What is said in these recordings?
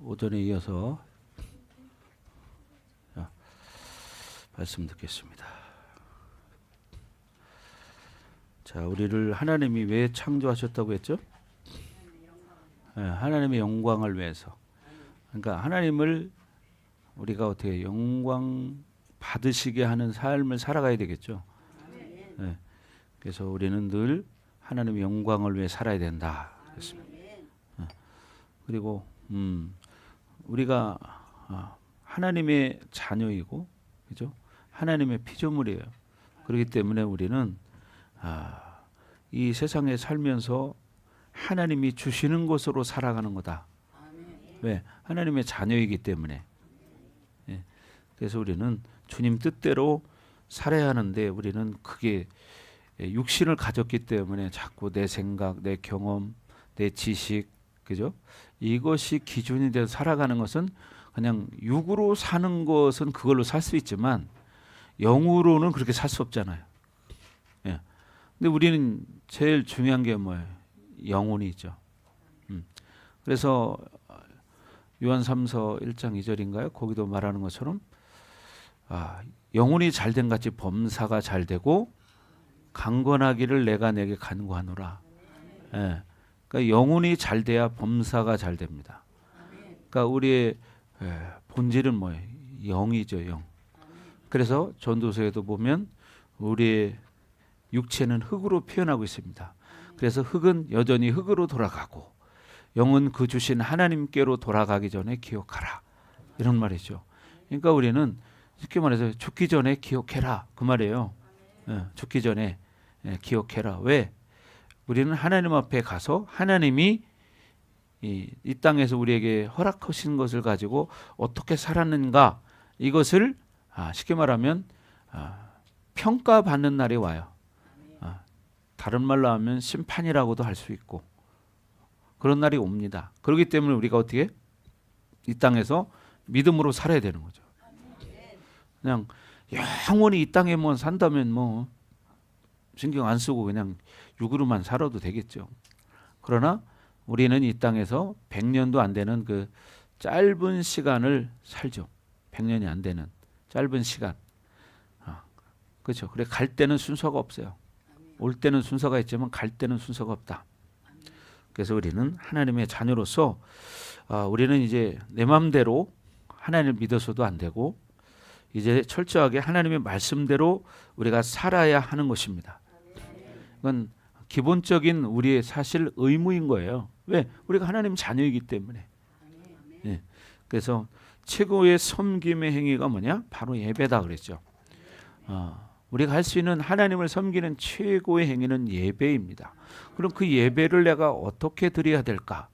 오전에 이어서 말씀 듣겠습니다. 자, 우리를 하나님이 왜 창조하셨다고 했죠? 하나님의 영광을 위해서. 그러니까 하나님을 우리가 어떻게 영광 받으시게 하는 삶을 살아가야 되겠죠. 네. 그래서 우리는 늘 하나님의 영광을 위해 살아야 된다. 그랬습니다. 그리고 우리가 하나님의 자녀이고, 그죠? 하나님의 피조물이에요. 그렇기 때문에 우리는 이 세상에 살면서 하나님이 주시는 것으로 살아가는 거다. 왜? 하나님의 자녀이기 때문에. 예. 그래서 우리는 주님 뜻대로 살아야 하는데 우리는 그게 육신을 가졌기 때문에 자꾸 내 생각, 내 경험, 내 지식, 그죠? 이것이 기준이 돼서 살아가는 것은 그냥 육으로 사는 것은 그걸로 살 수 있지만 영으로는 그렇게 살 수 없잖아요. 예. 근데 우리는 제일 중요한 게 뭐예요? 영혼이죠. 그래서 요한 3서 1장 2절인가요? 거기도 말하는 것처럼 영혼이 잘된 같이 범사가 잘 되고 강건하기를 내가 내게 간구하노라. 예. 그러니까 영혼이 잘 돼야 범사가 잘 됩니다. 그러니까 우리의 본질은 뭐예요? 영이죠, 영. 그래서 전도서에도 보면 우리의 육체는 흙으로 표현하고 있습니다. 그래서 흙은 여전히 흙으로 돌아가고 영은 그 주신 하나님께로 돌아가기 전에 기억하라. 이런 말이죠. 그러니까 우리는 쉽게 말해서 죽기 전에 기억해라. 그 말이에요. 죽기 전에 기억해라. 왜? 우리는 하나님 앞에 가서 하나님이 이 땅에서 우리에게 허락하신 것을 가지고 어떻게 살았는가 이것을 쉽게 말하면 평가받는 날이 와요. 다른 말로 하면 심판이라고도 할 수 있고 그런 날이 옵니다. 그렇기 때문에 우리가 어떻게 이 땅에서 믿음으로 살아야 되는 거죠. 그냥 영원히 이 땅에만 산다면 뭐 신경 안 쓰고 그냥 육으로만 살아도 되겠죠. 그러나 우리는 이 땅에서 100년도 안 되는 그 짧은 시간을 살죠. 100년이 안 되는 짧은 시간. 그렇죠. 그래 갈 때는 순서가 없어요. 올 때는 순서가 있지만 갈 때는 순서가 없다. 그래서 우리는 하나님의 자녀로서 우리는 이제 내 마음대로 하나님을 믿어서도 안 되고 이제 철저하게 하나님의 말씀대로 우리가 살아야 하는 것입니다. 이건 기본적인 우리의 사실 의무인 거예요. 왜? 우리가 하나님 자녀이기 때문에. 네. 그래서 최고의 섬김의 행위가 뭐냐? 바로 예배다 그랬죠. 우리가 할 수 있는 하나님을 섬기는 최고의 행위는 예배입니다. 그럼 그 예배를 내가 어떻게 드려야 될까?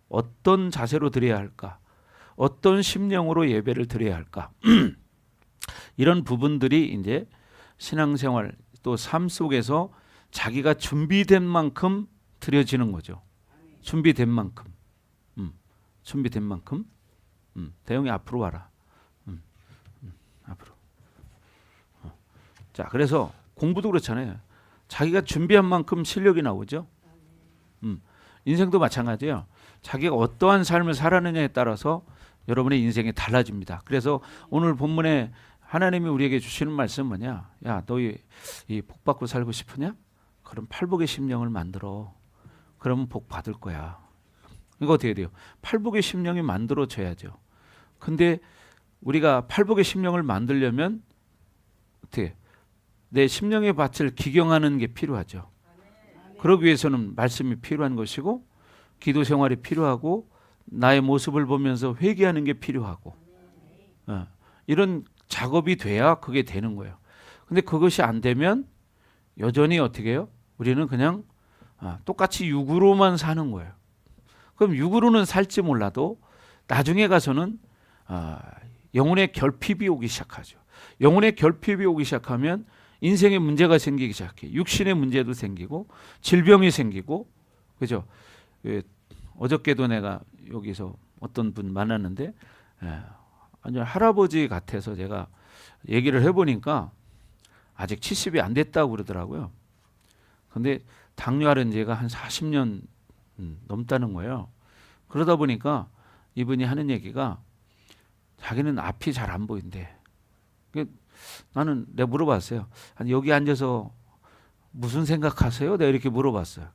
어떤 자세로 드려야 할까? 어떤 심령으로 예배를 드려야 할까? 이런 부분들이 이제 신앙생활 또 삶 속에서 자기가 준비된 만큼 드려지는 거죠. 준비된 만큼. 준비된 만큼. 대영이 앞으로 와라. 앞으로. 자, 그래서 공부도 그렇잖아요. 자기가 준비한 만큼 실력이 나오죠. 인생도 마찬가지예요. 자기가 어떠한 삶을 살았느냐에 따라서 여러분의 인생이 달라집니다. 그래서 오늘 본문에 하나님이 우리에게 주시는 말씀은 뭐냐? 야, 너 이 복 받고 살고 싶으냐? 그럼 팔복의 심령을 만들어. 그러면 복 받을 거야. 이거 어떻게 돼요? 팔복의 심령이 만들어져야죠. 근데 우리가 팔복의 심령을 만들려면 어떻게? 내 심령의 밭을 기경하는 게 필요하죠. 그러기 위해서는 말씀이 필요한 것이고 기도 생활이 필요하고 나의 모습을 보면서 회개하는 게 필요하고 이런 작업이 돼야 그게 되는 거예요. 근데 그것이 안 되면 여전히 어떻게 해요? 우리는 그냥 똑같이 육으로만 사는 거예요. 그럼 육으로는 살지 몰라도 나중에 가서는 영혼의 결핍이 오기 시작하죠. 영혼의 결핍이 오기 시작하면 인생에 문제가 생기기 시작해. 육신의 문제도 생기고 질병이 생기고 그죠? 어저께도 내가 여기서 어떤 분 만났는데 완전 할아버지 같아서 제가 얘기를 해보니까 아직 70이 안 됐다고 그러더라고요. 근데 당뇨 앓은 지가 한 40년 넘다는 거예요. 그러다 보니까 이분이 하는 얘기가 자기는 앞이 잘 안 보인대. 나는 내가 물어봤어요. 아니, 여기 앉아서 무슨 생각하세요? 내가 이렇게 물어봤어요.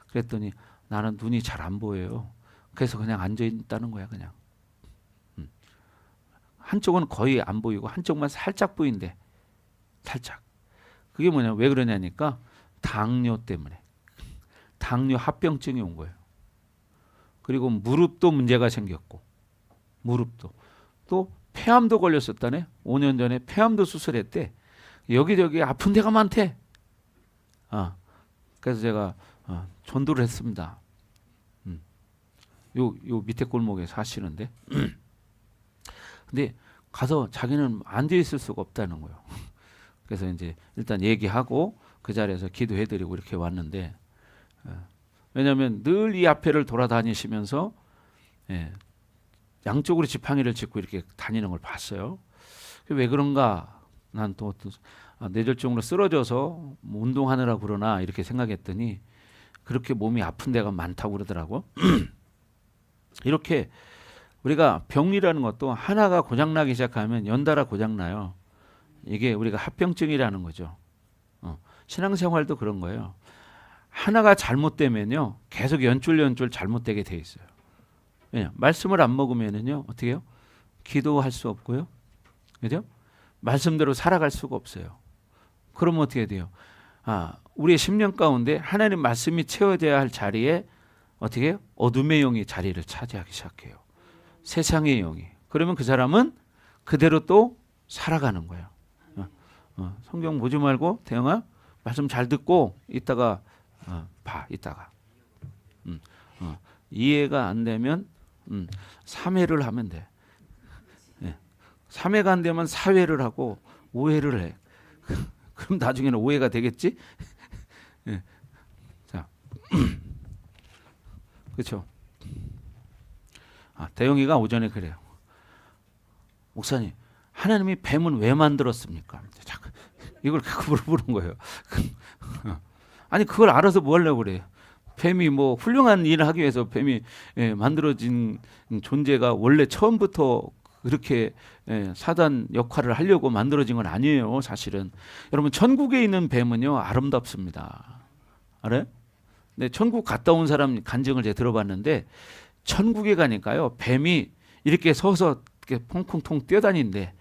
그랬더니 나는 눈이 잘 안 보여요. 그래서 그냥 앉아 있다는 거야, 그냥. 한쪽은 거의 안 보이고 한쪽만 살짝 보인대. 살짝. 그게 뭐냐? 왜 그러냐니까 당뇨 때문에. 당뇨 합병증이 온 거예요. 그리고 무릎도 문제가 생겼고, 무릎도. 또 폐암도 걸렸었다네. 5년 전에 폐암도 수술했대. 여기저기 아픈 데가 많대. 그래서 제가 전도를 했습니다. 요 밑에 골목에 사시는데. 근데 가서 자기는 앉아 있을 수가 없다는 거예요. 그래서 이제 일단 얘기하고 그 자리에서 기도해드리고 이렇게 왔는데, 왜냐하면 늘 이 앞에를 돌아다니시면서 양쪽으로 지팡이를 짚고 이렇게 다니는 걸 봤어요. 왜 그런가? 난 또 뇌졸중으로 쓰러져서 뭐 운동하느라 그러나 이렇게 생각했더니 그렇게 몸이 아픈 데가 많다고 그러더라고. 이렇게 우리가 병이라는 것도 하나가 고장나기 시작하면 연달아 고장나요. 이게 우리가 합병증이라는 거죠. 신앙생활도 그런 거예요. 하나가 잘못되면요, 계속 연줄 잘못되게 돼 있어요. 왜냐? 말씀을 안 먹으면은요, 어떻게 해요? 기도할 수 없고요, 그죠? 말씀대로 살아갈 수가 없어요. 그러면 어떻게 돼요? 우리의 심령 가운데 하나님 말씀이 채워져야 할 자리에 어떻게 해요? 어둠의 영이 자리를 차지하기 시작해요. 세상의 영이. 그러면 그 사람은 그대로 또 살아가는 거예요. 성경 보지 말고 대영아 말씀 잘 듣고 이따가 봐. 이따가 이해가 안 되면 3회를 하면 돼. 3회가 안 되면 4회를 하고 5회를 해. 그럼 나중에는 5회가 되겠지? 자, 그렇죠. 대영이가 오전에 그래요. 목사님, 하나님이 뱀은 왜 만들었습니까? 이걸 물어보는 거예요. 아니, 그걸 알아서 뭐 하려고 그래요? 뱀이 뭐 훌륭한 일을 하기 위해서 뱀이 만들어진 존재가 원래 처음부터 그렇게 사단 역할을 하려고 만들어진 건 아니에요, 사실은. 여러분, 천국에 있는 뱀은요, 아름답습니다. 알아요? 네, 천국 갔다 온 사람 간증을 제가 들어봤는데, 천국에 가니까요, 뱀이 이렇게 서서 이렇게 퐁퐁통 뛰어다니는데,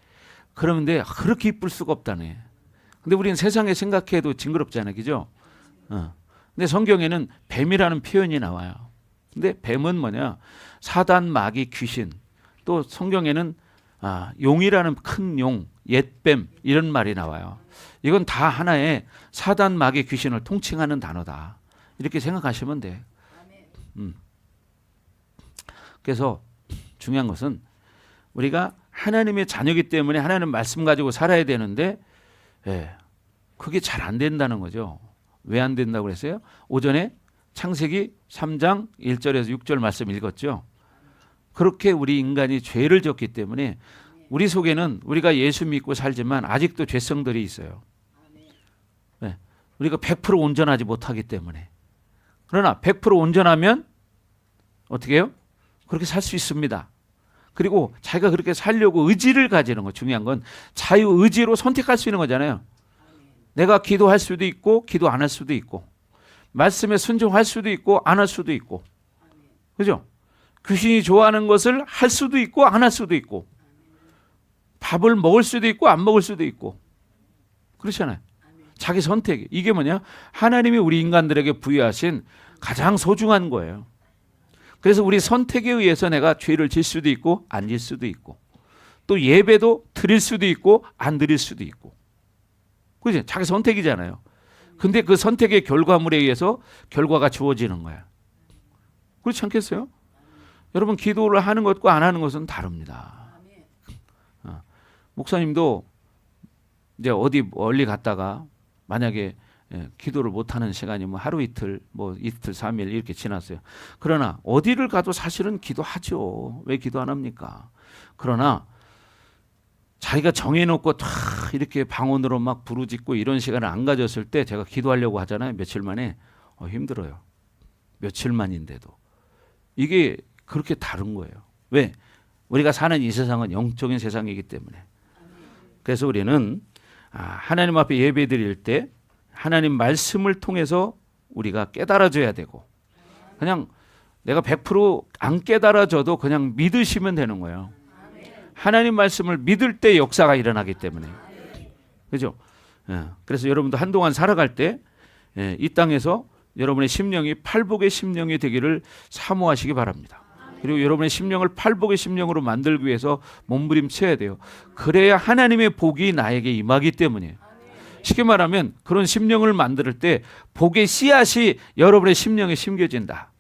그러는데 그렇게 이쁠 수가 없다네. 근데 우리는 세상에 생각해도 징그럽잖아요, 그죠? 근데 성경에는 뱀이라는 표현이 나와요. 근데 뱀은 뭐냐? 사단, 마귀, 귀신. 또 성경에는 용이라는 큰 용, 옛뱀 이런 말이 나와요. 이건 다 하나의 사단, 마귀, 귀신을 통칭하는 단어다. 이렇게 생각하시면 돼. 그래서 중요한 것은 우리가 하나님의 자녀이기 때문에 하나님 말씀 가지고 살아야 되는데, 그게 잘 안 된다는 거죠. 왜 안 된다고 그랬어요? 오전에 창세기 3장 1절에서 6절 말씀 읽었죠. 그렇게 우리 인간이 죄를 졌기 때문에 우리 속에는 우리가 예수 믿고 살지만 아직도 죄성들이 있어요. 우리가 100% 온전하지 못하기 때문에. 그러나 100% 온전하면 어떻게 해요? 그렇게 살 수 있습니다. 그리고 자기가 그렇게 살려고 의지를 가지는 거, 중요한 건 자유의지로 선택할 수 있는 거잖아요. 내가 기도할 수도 있고 기도 안 할 수도 있고, 말씀에 순종할 수도 있고 안 할 수도 있고, 그죠? 귀신이 좋아하는 것을 할 수도 있고 안 할 수도 있고, 밥을 먹을 수도 있고 안 먹을 수도 있고, 그렇잖아요. 자기 선택. 이게 뭐냐? 하나님이 우리 인간들에게 부여하신 가장 소중한 거예요. 그래서 우리 선택에 의해서 내가 죄를 질 수도 있고 안 질 수도 있고, 또 예배도 드릴 수도 있고 안 드릴 수도 있고, 그죠? 자기 선택이잖아요. 근데 그 선택의 결과물에 의해서 결과가 주어지는 거야. 그렇지 않겠어요? 여러분, 기도를 하는 것과 안 하는 것은 다릅니다. 목사님도 이제 어디 멀리 갔다가 만약에 기도를 못하는 시간이 뭐 하루 이틀, 뭐 이틀, 3일 이렇게 지났어요. 그러나 어디를 가도 사실은 기도하죠. 왜 기도 안 합니까? 그러나 자기가 정해놓고 다 이렇게 방언으로 막 부르짖고 이런 시간을 안 가졌을 때 제가 기도하려고 하잖아요. 며칠 만에 힘들어요. 며칠 만인데도. 이게 그렇게 다른 거예요. 왜? 우리가 사는 이 세상은 영적인 세상이기 때문에. 그래서 우리는 하나님 앞에 예배 드릴 때 하나님 말씀을 통해서 우리가 깨달아져야 되고, 그냥 내가 100%안 깨달아져도 그냥 믿으시면 되는 거예요. 하나님 말씀을 믿을 때 역사가 일어나기 때문에. 그죠? 그래서 여러분도 한동안 살아갈 때 이 땅에서 여러분의 심령이 팔복의 심령이 되기를 사모하시기 바랍니다. 그리고 여러분의 심령을 팔복의 심령으로 만들기 위해서 몸부림쳐야 돼요. 그래야 하나님의 복이 나에게 임하기 때문이에요. 쉽게 말하면 그런 심령을 만들 때 복의 씨앗이 여러분의 심령에 심겨진다.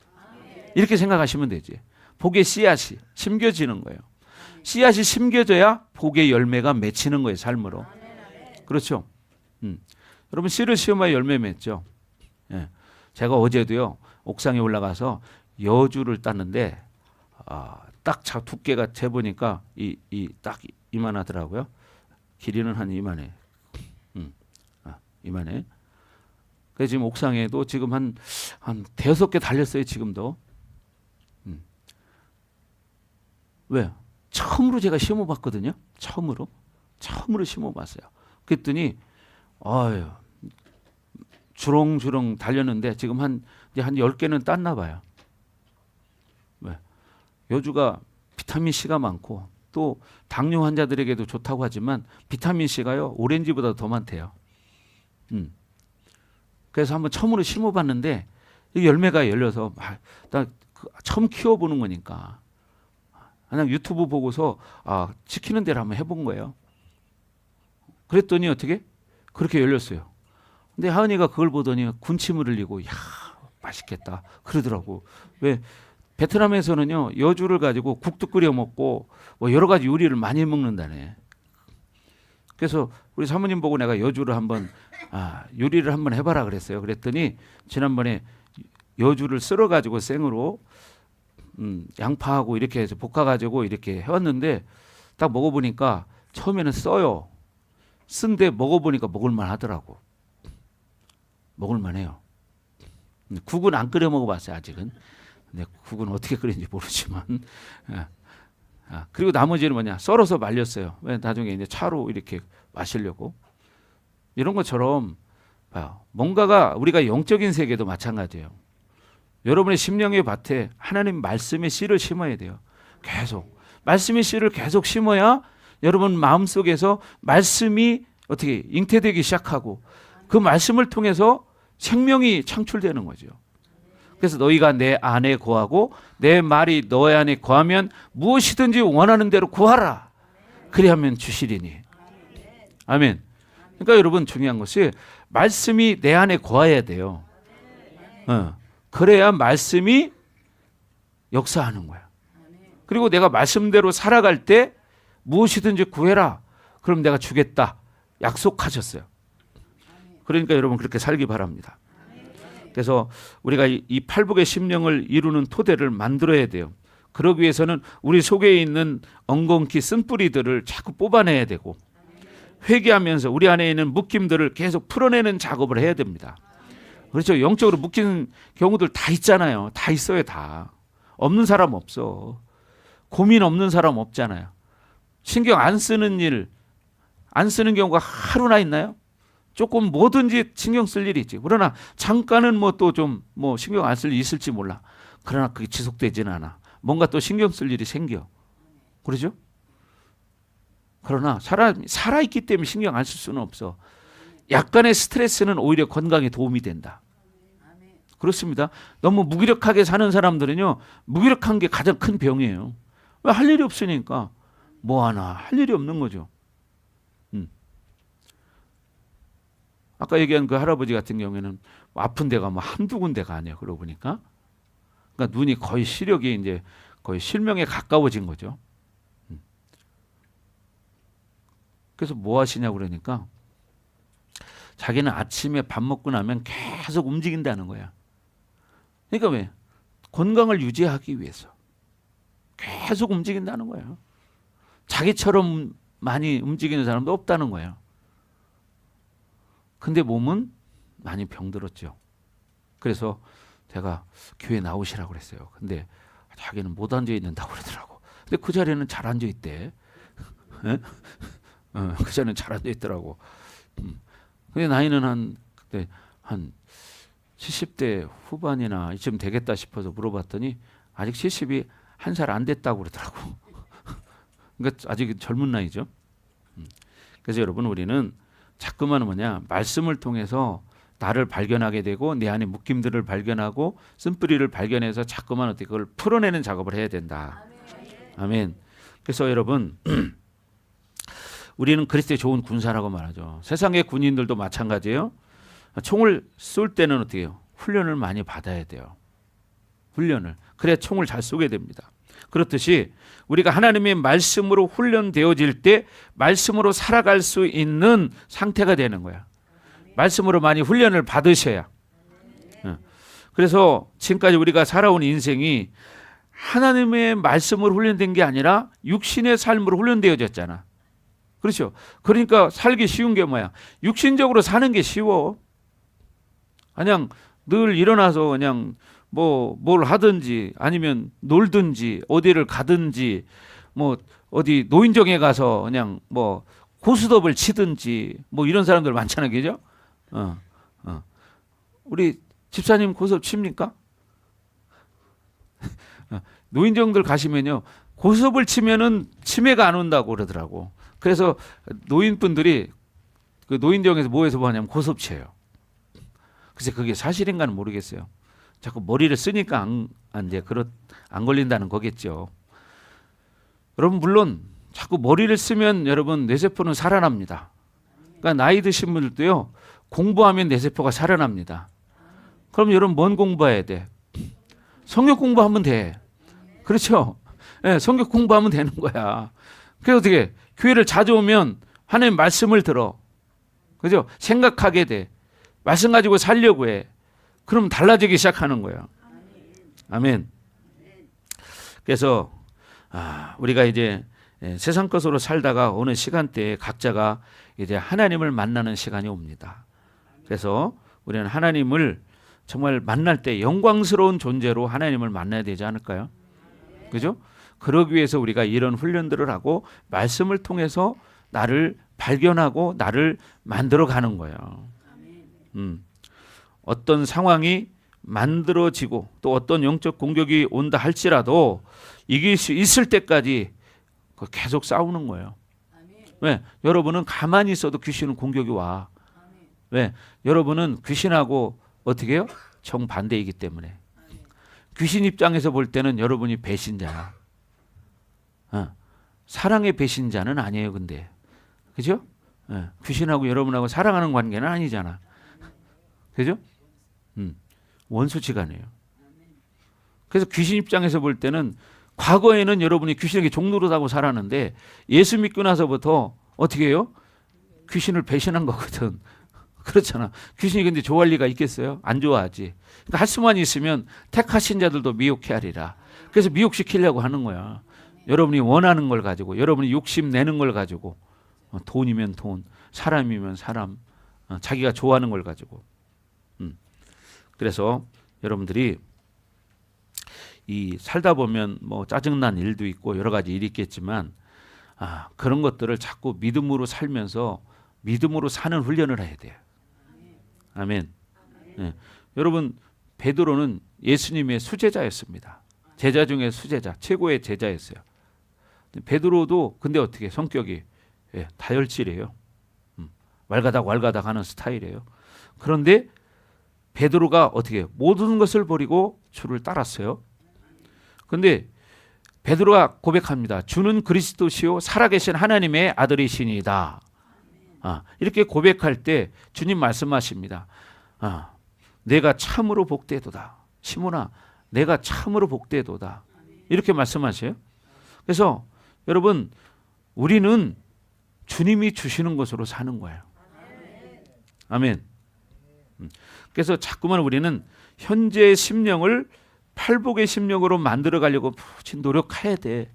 이렇게 생각하시면 되지. 복의 씨앗이 심겨지는 거예요. 씨앗이 심겨져야 복의 열매가 맺히는 거예요. 삶으로. 그렇죠? 여러분 씨를 심어야 열매 맺죠. 예. 제가 어제도요 옥상에 올라가서 여주를 땄는데 딱 두께가 재보니까 딱 이만하더라고요. 길이는 한 이만해. 이만해. 그래서 지금 옥상에도 지금 한 5개 달렸어요. 지금도. 왜? 처음으로 제가 심어봤거든요. 처음으로 심어봤어요. 그랬더니 주렁주렁 달렸는데 지금 한 10개는 땄나 봐요. 왜? 여주가 비타민C가 많고 또 당뇨 환자들에게도 좋다고 하지만 비타민C가요 오렌지보다 더 많대요. 그래서 한번 처음으로 심어봤는데 이 열매가 열려서 나 처음 키워보는 거니까 그냥 유튜브 보고서 지키는 대로 한번 해본 거예요. 그랬더니 어떻게? 그렇게 열렸어요. 근데 하은이가 그걸 보더니 군침을 흘리고 야 맛있겠다 그러더라고. 왜? 베트남에서는요 여주를 가지고 국도 끓여 먹고 뭐 여러 가지 요리를 많이 먹는다네. 그래서 우리 사모님 보고 내가 여주를 한번 요리를 한번 해봐라 그랬어요. 그랬더니 지난번에 여주를 썰어 가지고 생으로 양파하고 이렇게 해서 볶아 가지고 이렇게 해왔는데 딱 먹어보니까 처음에는 써요. 쓴데 먹어보니까 먹을만 하더라고. 먹을만해요. 국은 안 끓여 먹어봤어요 아직은. 근데 국은 어떻게 끓이는지 모르지만. 그리고 나머지는 뭐냐 썰어서 말렸어요. 왜? 나중에 이제 차로 이렇게 마시려고. 이런 것처럼 봐요. 뭔가가 우리가 영적인 세계도 마찬가지예요. 여러분의 심령의 밭에 하나님 말씀의 씨를 심어야 돼요. 계속 말씀의 씨를 계속 심어야 여러분 마음속에서 말씀이 어떻게 잉태되기 시작하고 그 말씀을 통해서 생명이 창출되는 거죠. 그래서 너희가 내 안에 거하고 내 말이 너희 안에 거하면 무엇이든지 원하는 대로 구하라. 그리하면 주시리니. 아멘. 그러니까 여러분 중요한 것이 말씀이 내 안에 거해야 돼요. 그래야 말씀이 역사하는 거야. 그리고 내가 말씀대로 살아갈 때 무엇이든지 구해라. 그럼 내가 주겠다. 약속하셨어요. 그러니까 여러분 그렇게 살기 바랍니다. 그래서 우리가 이 팔복의 심령을 이루는 토대를 만들어야 돼요. 그러기 위해서는 우리 속에 있는 엉겅퀴 쓴뿌리들을 자꾸 뽑아내야 되고 회개하면서 우리 안에 있는 묶임들을 계속 풀어내는 작업을 해야 됩니다. 그렇죠. 영적으로 묶인 경우들 다 있잖아요. 다 있어요. 다. 없는 사람 없어. 고민 없는 사람 없잖아요. 신경 안 쓰는 일, 안 쓰는 경우가 하루나 있나요? 조금 뭐든지 신경 쓸 일이 있지. 그러나 잠깐은 뭐 또 좀 뭐 신경 안 쓸 일이 있을지 몰라. 그러나 그게 지속되지는 않아. 뭔가 또 신경 쓸 일이 생겨. 그러죠? 그러나 사람이 살아있기 때문에 신경 안 쓸 수는 없어. 약간의 스트레스는 오히려 건강에 도움이 된다. 그렇습니다. 너무 무기력하게 사는 사람들은요. 무기력한 게 가장 큰 병이에요. 왜? 할 일이 없으니까. 뭐 하나 할 일이 없는 거죠. 아까 얘기한 그 할아버지 같은 경우에는 아픈 데가 뭐 한두 군데가 아니에요. 그러고 보니까. 그러니까 눈이 거의 시력이 이제 거의 실명에 가까워진 거죠. 그래서 뭐 하시냐고 그러니까 자기는 아침에 밥 먹고 나면 계속 움직인다는 거야. 그러니까 왜? 건강을 유지하기 위해서 계속 움직인다는 거예요. 자기처럼 많이 움직이는 사람도 없다는 거예요. 근데 몸은 많이 병들었죠. 그래서 제가 교회 나오시라고 그랬어요. 근데 자기는 못 앉아 있는다고 그러더라고. 근데 그 자리에는 잘 앉아 있대. 예? 그 자리에는 잘 앉아 있더라고. 근데 나이는 그때 한 70대 후반이나 이쯤 되겠다 싶어서 물어봤더니 아직 70이 한 살 안 됐다고 그러더라고. 그러니까 아직 젊은 나이죠. 그래서 여러분, 우리는 자꾸만 말씀을 통해서 나를 발견하게 되고 내 안에 묶임들을 발견하고 쓴뿌리를 발견해서 자꾸만 어떻게 그걸 풀어내는 작업을 해야 된다. 아멘. 그래서 여러분, 우리는 그리스도의 좋은 군사라고 말하죠. 세상의 군인들도 마찬가지예요. 총을 쏠 때는 어떻게 해요? 훈련을 많이 받아야 돼요. 훈련을. 그래야 총을 잘 쏘게 됩니다. 그렇듯이 우리가 하나님의 말씀으로 훈련되어질 때 말씀으로 살아갈 수 있는 상태가 되는 거야. 말씀으로 많이 훈련을 받으셔야. 그래서 지금까지 우리가 살아온 인생이 하나님의 말씀으로 훈련된 게 아니라 육신의 삶으로 훈련되어졌잖아. 그렇죠? 그러니까 살기 쉬운 게 뭐야? 육신적으로 사는 게 쉬워. 그냥 늘 일어나서 그냥 뭘 하든지 아니면 놀든지 어디를 가든지 어디 노인정에 가서 그냥 고스톱을 치든지 이런 사람들 많잖아요. 그죠? 우리 집사님 고스톱 칩니까? 노인정들 가시면요, 고스톱을 치면은 치매가 안 온다고 그러더라고. 그래서 노인분들이 그 노인정에서 뭐해서 하냐면 고스톱 쳐요. 글쎄 그게 사실인가는 모르겠어요. 자꾸 머리를 쓰니까 안 걸린다는 거겠죠. 여러분, 물론 자꾸 머리를 쓰면 여러분 뇌세포는 살아납니다. 그러니까 나이 드신 분들도요, 공부하면 뇌세포가 살아납니다. 그럼 여러분 뭔 공부해야 돼? 성경 공부하면 돼. 그렇죠? 네, 성경 공부하면 되는 거야. 그래서 어떻게 교회를 자주 오면 하나님 말씀을 들어. 그죠? 생각하게 돼. 말씀 가지고 살려고 해. 그럼 달라지기 시작하는 거예요. 아멘. 그래서 우리가 이제 세상 것으로 살다가 어느 시간대에 각자가 이제 하나님을 만나는 시간이 옵니다. 그래서 우리는 하나님을 정말 만날 때 영광스러운 존재로 하나님을 만나야 되지 않을까요? 그죠? 그러기 위해서 우리가 이런 훈련들을 하고 말씀을 통해서 나를 발견하고 나를 만들어 가는 거예요. 어떤 상황이 만들어지고 또 어떤 영적 공격이 온다 할지라도 이길 수 있을 때까지 계속 싸우는 거예요. 왜? 여러분은 가만히 있어도 귀신은 공격이 와. 왜? 여러분은 귀신하고 어떻게 해요? 정반대이기 때문에. 귀신 입장에서 볼 때는 여러분이 배신자야. 사랑의 배신자는 아니에요. 근데 그죠? 귀신하고 여러분하고 사랑하는 관계는 아니잖아. 그죠? 원수지간이에요. 그래서 귀신 입장에서 볼 때는 과거에는 여러분이 귀신에게 종노릇하고 살았는데 예수 믿고 나서부터 어떻게 해요? 귀신을 배신한 거거든. 그렇잖아. 귀신이 근데 좋아할 리가 있겠어요? 안 좋아하지. 그러니까 할 수만 있으면 택하신 자들도 미혹해 하리라. 그래서 미혹시키려고 하는 거야. 여러분이 원하는 걸 가지고, 여러분이 욕심내는 걸 가지고, 돈이면 돈, 사람이면 사람, 자기가 좋아하는 걸 가지고. 그래서 여러분들이 이 살다 보면 짜증난 일도 있고 여러 가지 일이 있겠지만 그런 것들을 자꾸 믿음으로 살면서 믿음으로 사는 훈련을 해야 돼요. 아멘. 네. 여러분, 베드로는 예수님의 수제자였습니다. 제자 중에 수제자, 최고의 제자였어요. 베드로도 근데 어떻게 성격이 다혈질이에요. 왈가닥 하는 스타일이에요. 그런데 베드로가 어떻게 모든 것을 버리고 주를 따랐어요. 근데 베드로가 고백합니다. 주는 그리스도시요 살아계신 하나님의 아들이시니이다. 이렇게 고백할 때 주님 말씀하십니다. 내가 참으로 복되도다. 시몬아, 내가 참으로 복되도다. 이렇게 말씀하셔요. 그래서 여러분, 우리는 주님이 주시는 것으로 사는 거예요. 아멘. 그래서 자꾸만 우리는 현재의 심령을 팔복의 심령으로 만들어 가려고 노력해야 돼.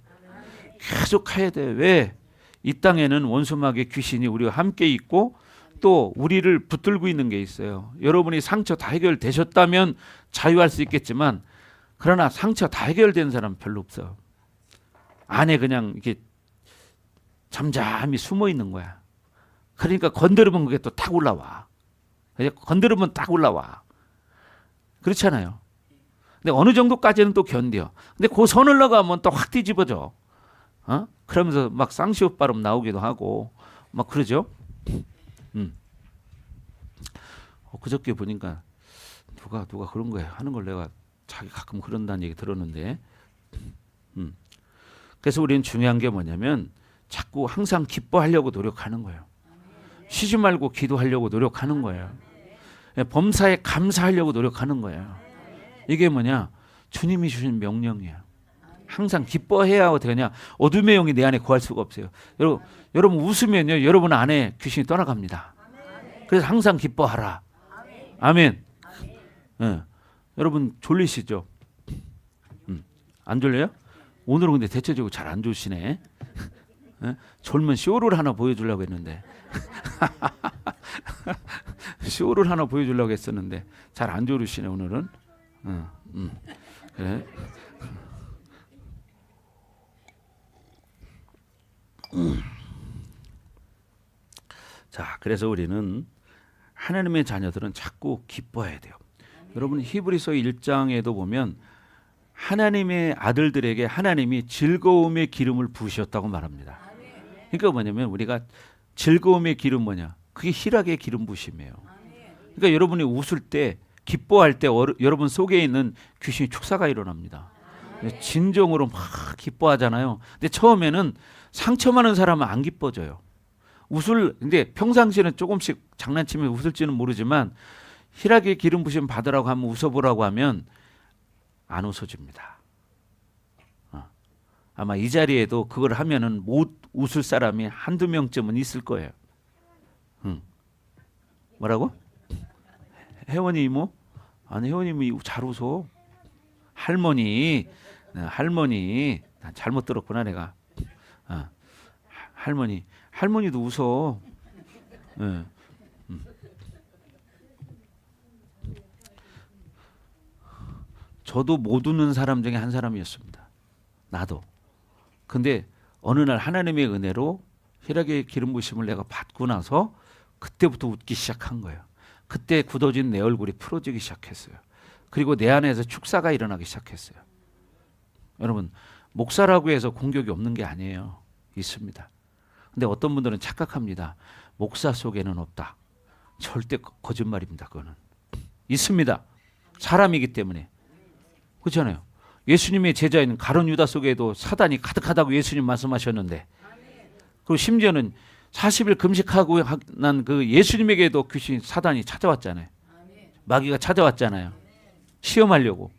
계속 해야 돼. 왜? 이 땅에는 원수마귀의 귀신이 우리와 함께 있고 또 우리를 붙들고 있는 게 있어요. 여러분이 상처 다 해결되셨다면 자유할 수 있겠지만 그러나 상처 다 해결된 사람 별로 없어요. 안에 그냥 이렇게 잠잠히 숨어 있는 거야. 그러니까 건드리면 그게 또 탁 올라와. 건드리면 딱 올라와. 그렇잖아요. 근데 어느 정도까지는 또 견뎌. 근데 그 선을 넘어가면 또 확 뒤집어져. 그러면서 막 쌍시옷 발음 나오기도 하고 막 그러죠. 그저께 보니까 누가 그런 거예요. 하는 걸 내가 자기 가끔 그런다는 얘기 들었는데, 그래서 우리는 중요한 게 뭐냐면 자꾸 항상 기뻐하려고 노력하는 거예요. 쉬지 말고 기도하려고 노력하는 거예요. 범사에 감사하려고 노력하는 거예요. 이게 뭐냐? 주님이 주신 명령이에요. 항상 기뻐해야 어떻게 하냐? 어둠의 영이 내 안에 거할 수가 없어요. 여러분 웃으면요, 여러분 안에 귀신이 떠나갑니다. 그래서 항상 기뻐하라. 아멘. 여러분 졸리시죠? 안 졸려요? 오늘은 근데 대체적으로 잘 안 좋으시네. 졸면 쇼를 하나 보여주려고 했는데 쇼를 하나 보여주려고 했었는데 잘 안 졸으시네 오늘은. 그래. 자, 그래서 우리는 하나님의 자녀들은 자꾸 기뻐해야 돼요. 여러분 히브리서 1장에도 보면 하나님의 아들들에게 하나님이 즐거움의 기름을 부으셨다고 말합니다. 그러니까 뭐냐면 우리가 즐거움의 기름 뭐냐? 그게 희락의 기름 부심이에요. 그러니까 여러분이 웃을 때 기뻐할 때 여러분 속에 있는 귀신이 축사가 일어납니다. 진정으로 막 기뻐하잖아요. 근데 처음에는 상처 많은 사람은 안 기뻐져요. 근데 평상시에는 조금씩 장난치면 웃을지는 모르지만 희락의 기름 부심 받으라고 하면 웃어보라고 하면 안 웃어집니다. 아마 이 자리에도 그걸 하면은 못 웃을 사람이 한두 명쯤은 있을 거예요. 뭐라고? 혜원이 이모? 아니 혜원이 이모 잘 웃어. 할머니 난 잘못 들었구나 내가. 할머니도 웃어. 저도 못 웃는 사람 중에 한 사람이었습니다. 나도. 근데 어느 날 하나님의 은혜로 희락의 기름 부심을 내가 받고 나서 그때부터 웃기 시작한 거예요. 그때 굳어진 내 얼굴이 풀어지기 시작했어요. 그리고 내 안에서 축사가 일어나기 시작했어요. 여러분 목사라고 해서 공격이 없는 게 아니에요. 있습니다. 근데 어떤 분들은 착각합니다. 목사 속에는 없다. 절대 거짓말입니다. 그거는 있습니다. 사람이기 때문에. 그렇잖아요. 예수님의 제자인 가룟 유다 속에도 사단이 가득하다고 예수님 말씀하셨는데, 그리고 심지어는 40일 금식하고 난 그 예수님에게도 귀신 사단이 찾아왔잖아요. 마귀가 찾아왔잖아요. 시험하려고.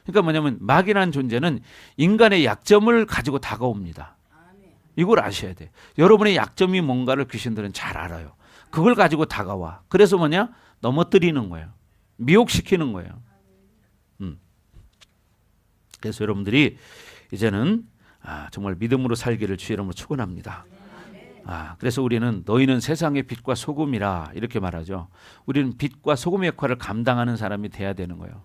그러니까 뭐냐면 마귀라는 존재는 인간의 약점을 가지고 다가옵니다. 이걸 아셔야 돼. 여러분의 약점이 뭔가를 귀신들은 잘 알아요. 그걸 가지고 다가와. 그래서 뭐냐? 넘어뜨리는 거예요. 미혹시키는 거예요. 그래서 여러분들이 이제는 정말 믿음으로 살기를 주의 이름으로 축원합니다. 그래서 우리는 너희는 세상의 빛과 소금이라 이렇게 말하죠. 우리는 빛과 소금의 역할을 감당하는 사람이 돼야 되는 거예요.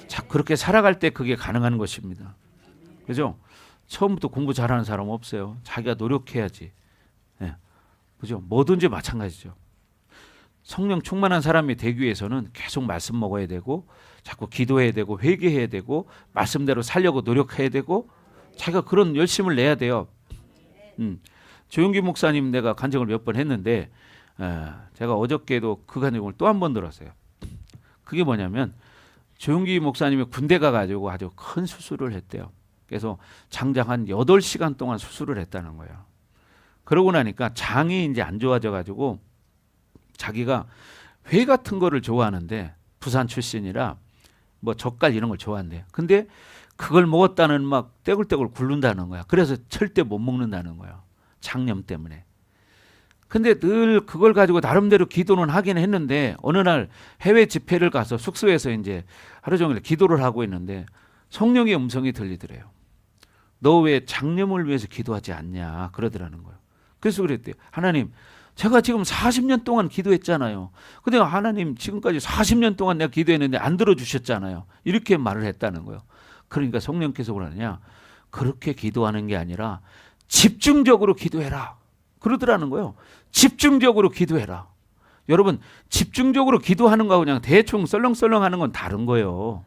자, 그렇게 살아갈 때 그게 가능한 것입니다. 그죠? 처음부터 공부 잘하는 사람 없어요. 자기가 노력해야지. 그죠? 뭐든지 마찬가지죠. 성령 충만한 사람이 되기 위해서는 계속 말씀 먹어야 되고, 자꾸 기도해야 되고, 회개해야 되고, 말씀대로 살려고 노력해야 되고, 자기가 그런 열심을 내야 돼요. 조용기 목사님 내가 간증을 몇 번 했는데, 제가 어저께도 그 간증을 또 한 번 들었어요. 그게 뭐냐면 조용기 목사님이 군대 가가지고 아주 큰 수술을 했대요. 그래서 장장 한 8시간 동안 수술을 했다는 거예요. 그러고 나니까 장이 이제 안 좋아져가지고 자기가 회 같은 거를 좋아하는데, 부산 출신이라 뭐 젓갈 이런 걸 좋아한대요. 근데 그걸 먹었다는 막 떼굴떼굴 굴른다는 거야. 그래서 절대 못 먹는다는 거예요. 장염 때문에. 근데 늘 그걸 가지고 나름대로 기도는 하긴 했는데, 어느 날 해외 집회를 가서 숙소에서 이제 하루 종일 기도를 하고 있는데 성령의 음성이 들리더래요. 너 왜 장염을 위해서 기도하지 않냐 그러더라는 거예요. 그래서 그랬대요. 하나님, 제가 지금 40년 동안 기도했잖아요. 근데 하나님 지금까지 40년 동안 내가 기도했는데 안 들어주셨잖아요. 이렇게 말을 했다는 거예요. 그러니까 성령께서 그러느냐, 그렇게 기도하는 게 아니라 집중적으로 기도해라. 그러더라는 거예요. 집중적으로 기도해라. 여러분, 집중적으로 기도하는 거하고 그냥 대충 썰렁썰렁 하는 건 다른 거예요.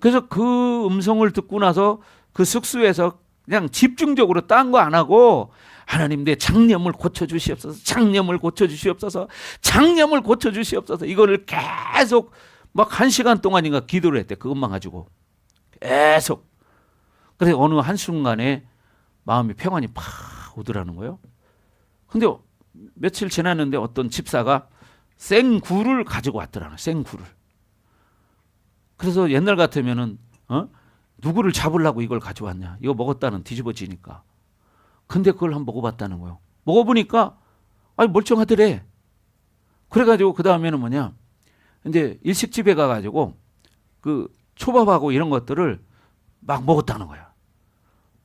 그래서 그 음성을 듣고 나서 그 숙소에서 그냥 집중적으로 딴 거 안 하고 하나님 내 장념을 고쳐주시옵소서, 장념을 고쳐주시옵소서, 장념을 고쳐주시옵소서, 이거를 계속 막 1시간 동안인가 기도를 했대. 그것만 가지고 계속. 그래서 어느 한순간에 마음의 평안이 팍 오더라는 거예요. 근데 며칠 지났는데 어떤 집사가 생굴을 가지고 왔더라는, 생굴을. 그래서 옛날 같으면은 누구를 잡으려고 이걸 가져왔냐, 이거 먹었다는 뒤집어지니까. 근데 그걸 한번 먹어봤다는 거예요. 먹어보니까 아니 멀쩡하더래. 그래가지고 그 다음에는 뭐냐, 이제 일식집에 가가지고 그 초밥하고 이런 것들을 막 먹었다는 거야.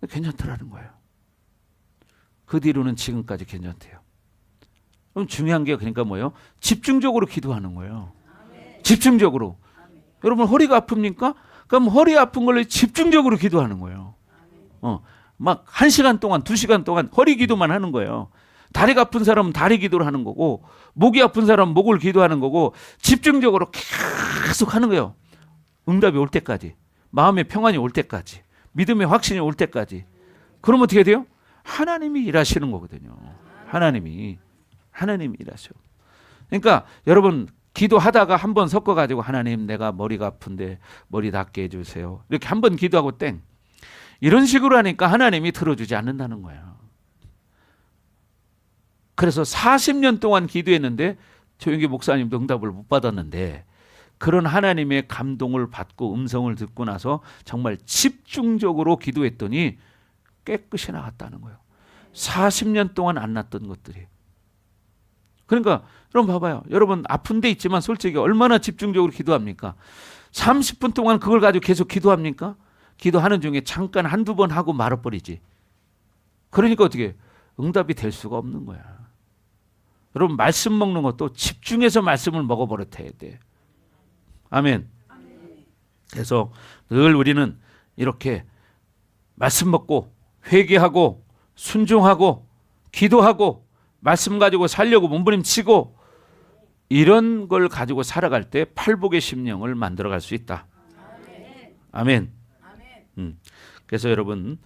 괜찮더라는 거예요. 그 뒤로는 지금까지 괜찮대요. 그럼 중요한 게 그러니까 뭐예요? 집중적으로 기도하는 거예요. 집중적으로. 여러분 허리가 아픕니까? 그럼 허리 아픈 걸로 집중적으로 기도하는 거예요. 막 1시간 동안 2시간 동안 허리 기도만 하는 거예요. 다리가 아픈 사람은 다리 기도를 하는 거고, 목이 아픈 사람은 목을 기도하는 거고, 집중적으로 계속 하는 거예요. 응답이 올 때까지, 마음의 평안이 올 때까지, 믿음의 확신이 올 때까지. 그러면 어떻게 돼요? 하나님이 일하시는 거거든요. 하나님이 일하셔. 그러니까 여러분 기도하다가 한번 섞어가지고 하나님 내가 머리가 아픈데 머리 낫게 해주세요, 이렇게 한번 기도하고 땡, 이런 식으로 하니까 하나님이 들어주지 않는다는 거예요. 그래서 40년 동안 기도했는데 조용기 목사님도 응답을 못 받았는데, 그런 하나님의 감동을 받고 음성을 듣고 나서 정말 집중적으로 기도했더니 깨끗이 나갔다는 거예요. 40년 동안 안 났던 것들이. 그러니까 여러분 봐봐요. 여러분 아픈 데 있지만 솔직히 얼마나 집중적으로 기도합니까? 30분 동안 그걸 가지고 계속 기도합니까? 기도하는 중에 잠깐 한두 번 하고 말아버리지. 그러니까 어떻게 응답이 될 수가 없는 거야. 여러분 말씀 먹는 것도 집중해서 말씀을 먹어버려야 돼. 아멘. 그래서 늘 우리는 이렇게 말씀 먹고 회개하고 순종하고 기도하고 말씀 가지고 살려고 몸부림치고 이런 걸 가지고 살아갈 때 팔복의 심령을 만들어갈 수 있다. 아멘. 그래서 여러분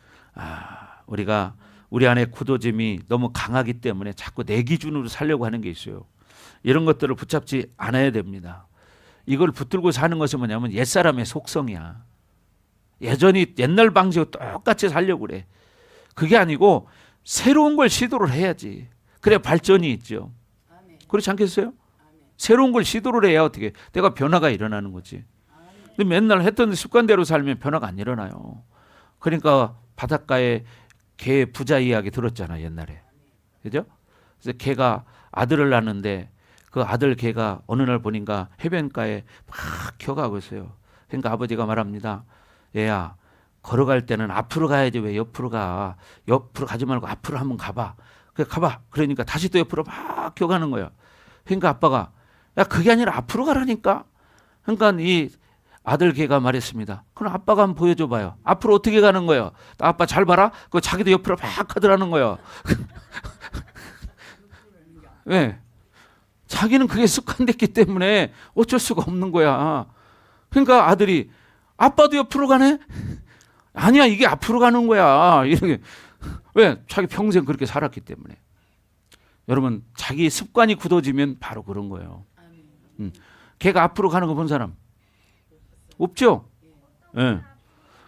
우리가 우리 안에 굳어짐이 너무 강하기 때문에 자꾸 내 기준으로 살려고 하는 게 있어요. 이런 것들을 붙잡지 않아야 됩니다. 이걸 붙들고 사는 것이 뭐냐면 옛사람의 속성이야. 여전히 옛날 방식으로 똑같이 살려고 그래. 그게 아니고 새로운 걸 시도를 해야지. 그래 발전이 있죠. 그렇지 않겠어요? 새로운 걸 시도를 해야 어떻게 내가 변화가 일어나는 거지. 근데 맨날 했던 습관대로 살면 변화가 안 일어나요. 그러니까 바닷가에 개 부자 이야기 들었잖아 옛날에. 그죠? 그래서 개가 아들을 낳는데 그 아들 개가 어느 날 보니까 해변가에 막 겨가고 있어요. 그러니까 아버지가 말합니다. 얘야 걸어갈 때는 앞으로 가야지 왜 옆으로 가. 옆으로 가지 말고 앞으로 한번 가봐. 그래 가봐. 그러니까 다시 또 옆으로 막 겨가는 거야. 그러니까 아빠가 야 그게 아니라 앞으로 가라니까. 그러니까 이 아들 개가 말했습니다. 그럼 아빠가 한번 보여줘 봐요. 앞으로 어떻게 가는 거예요? 아빠 잘 봐라. 그 자기도 옆으로 막 가더라는 거예요. 왜? 자기는 그게 습관됐기 때문에 어쩔 수가 없는 거야. 그러니까 아들이 아빠도 옆으로 가네? 아니야 이게 앞으로 가는 거야. 이렇게. 왜? 자기 평생 그렇게 살았기 때문에. 여러분 자기 습관이 굳어지면 바로 그런 거예요. 걔가 앞으로 가는 거 본 사람? 없죠? 네.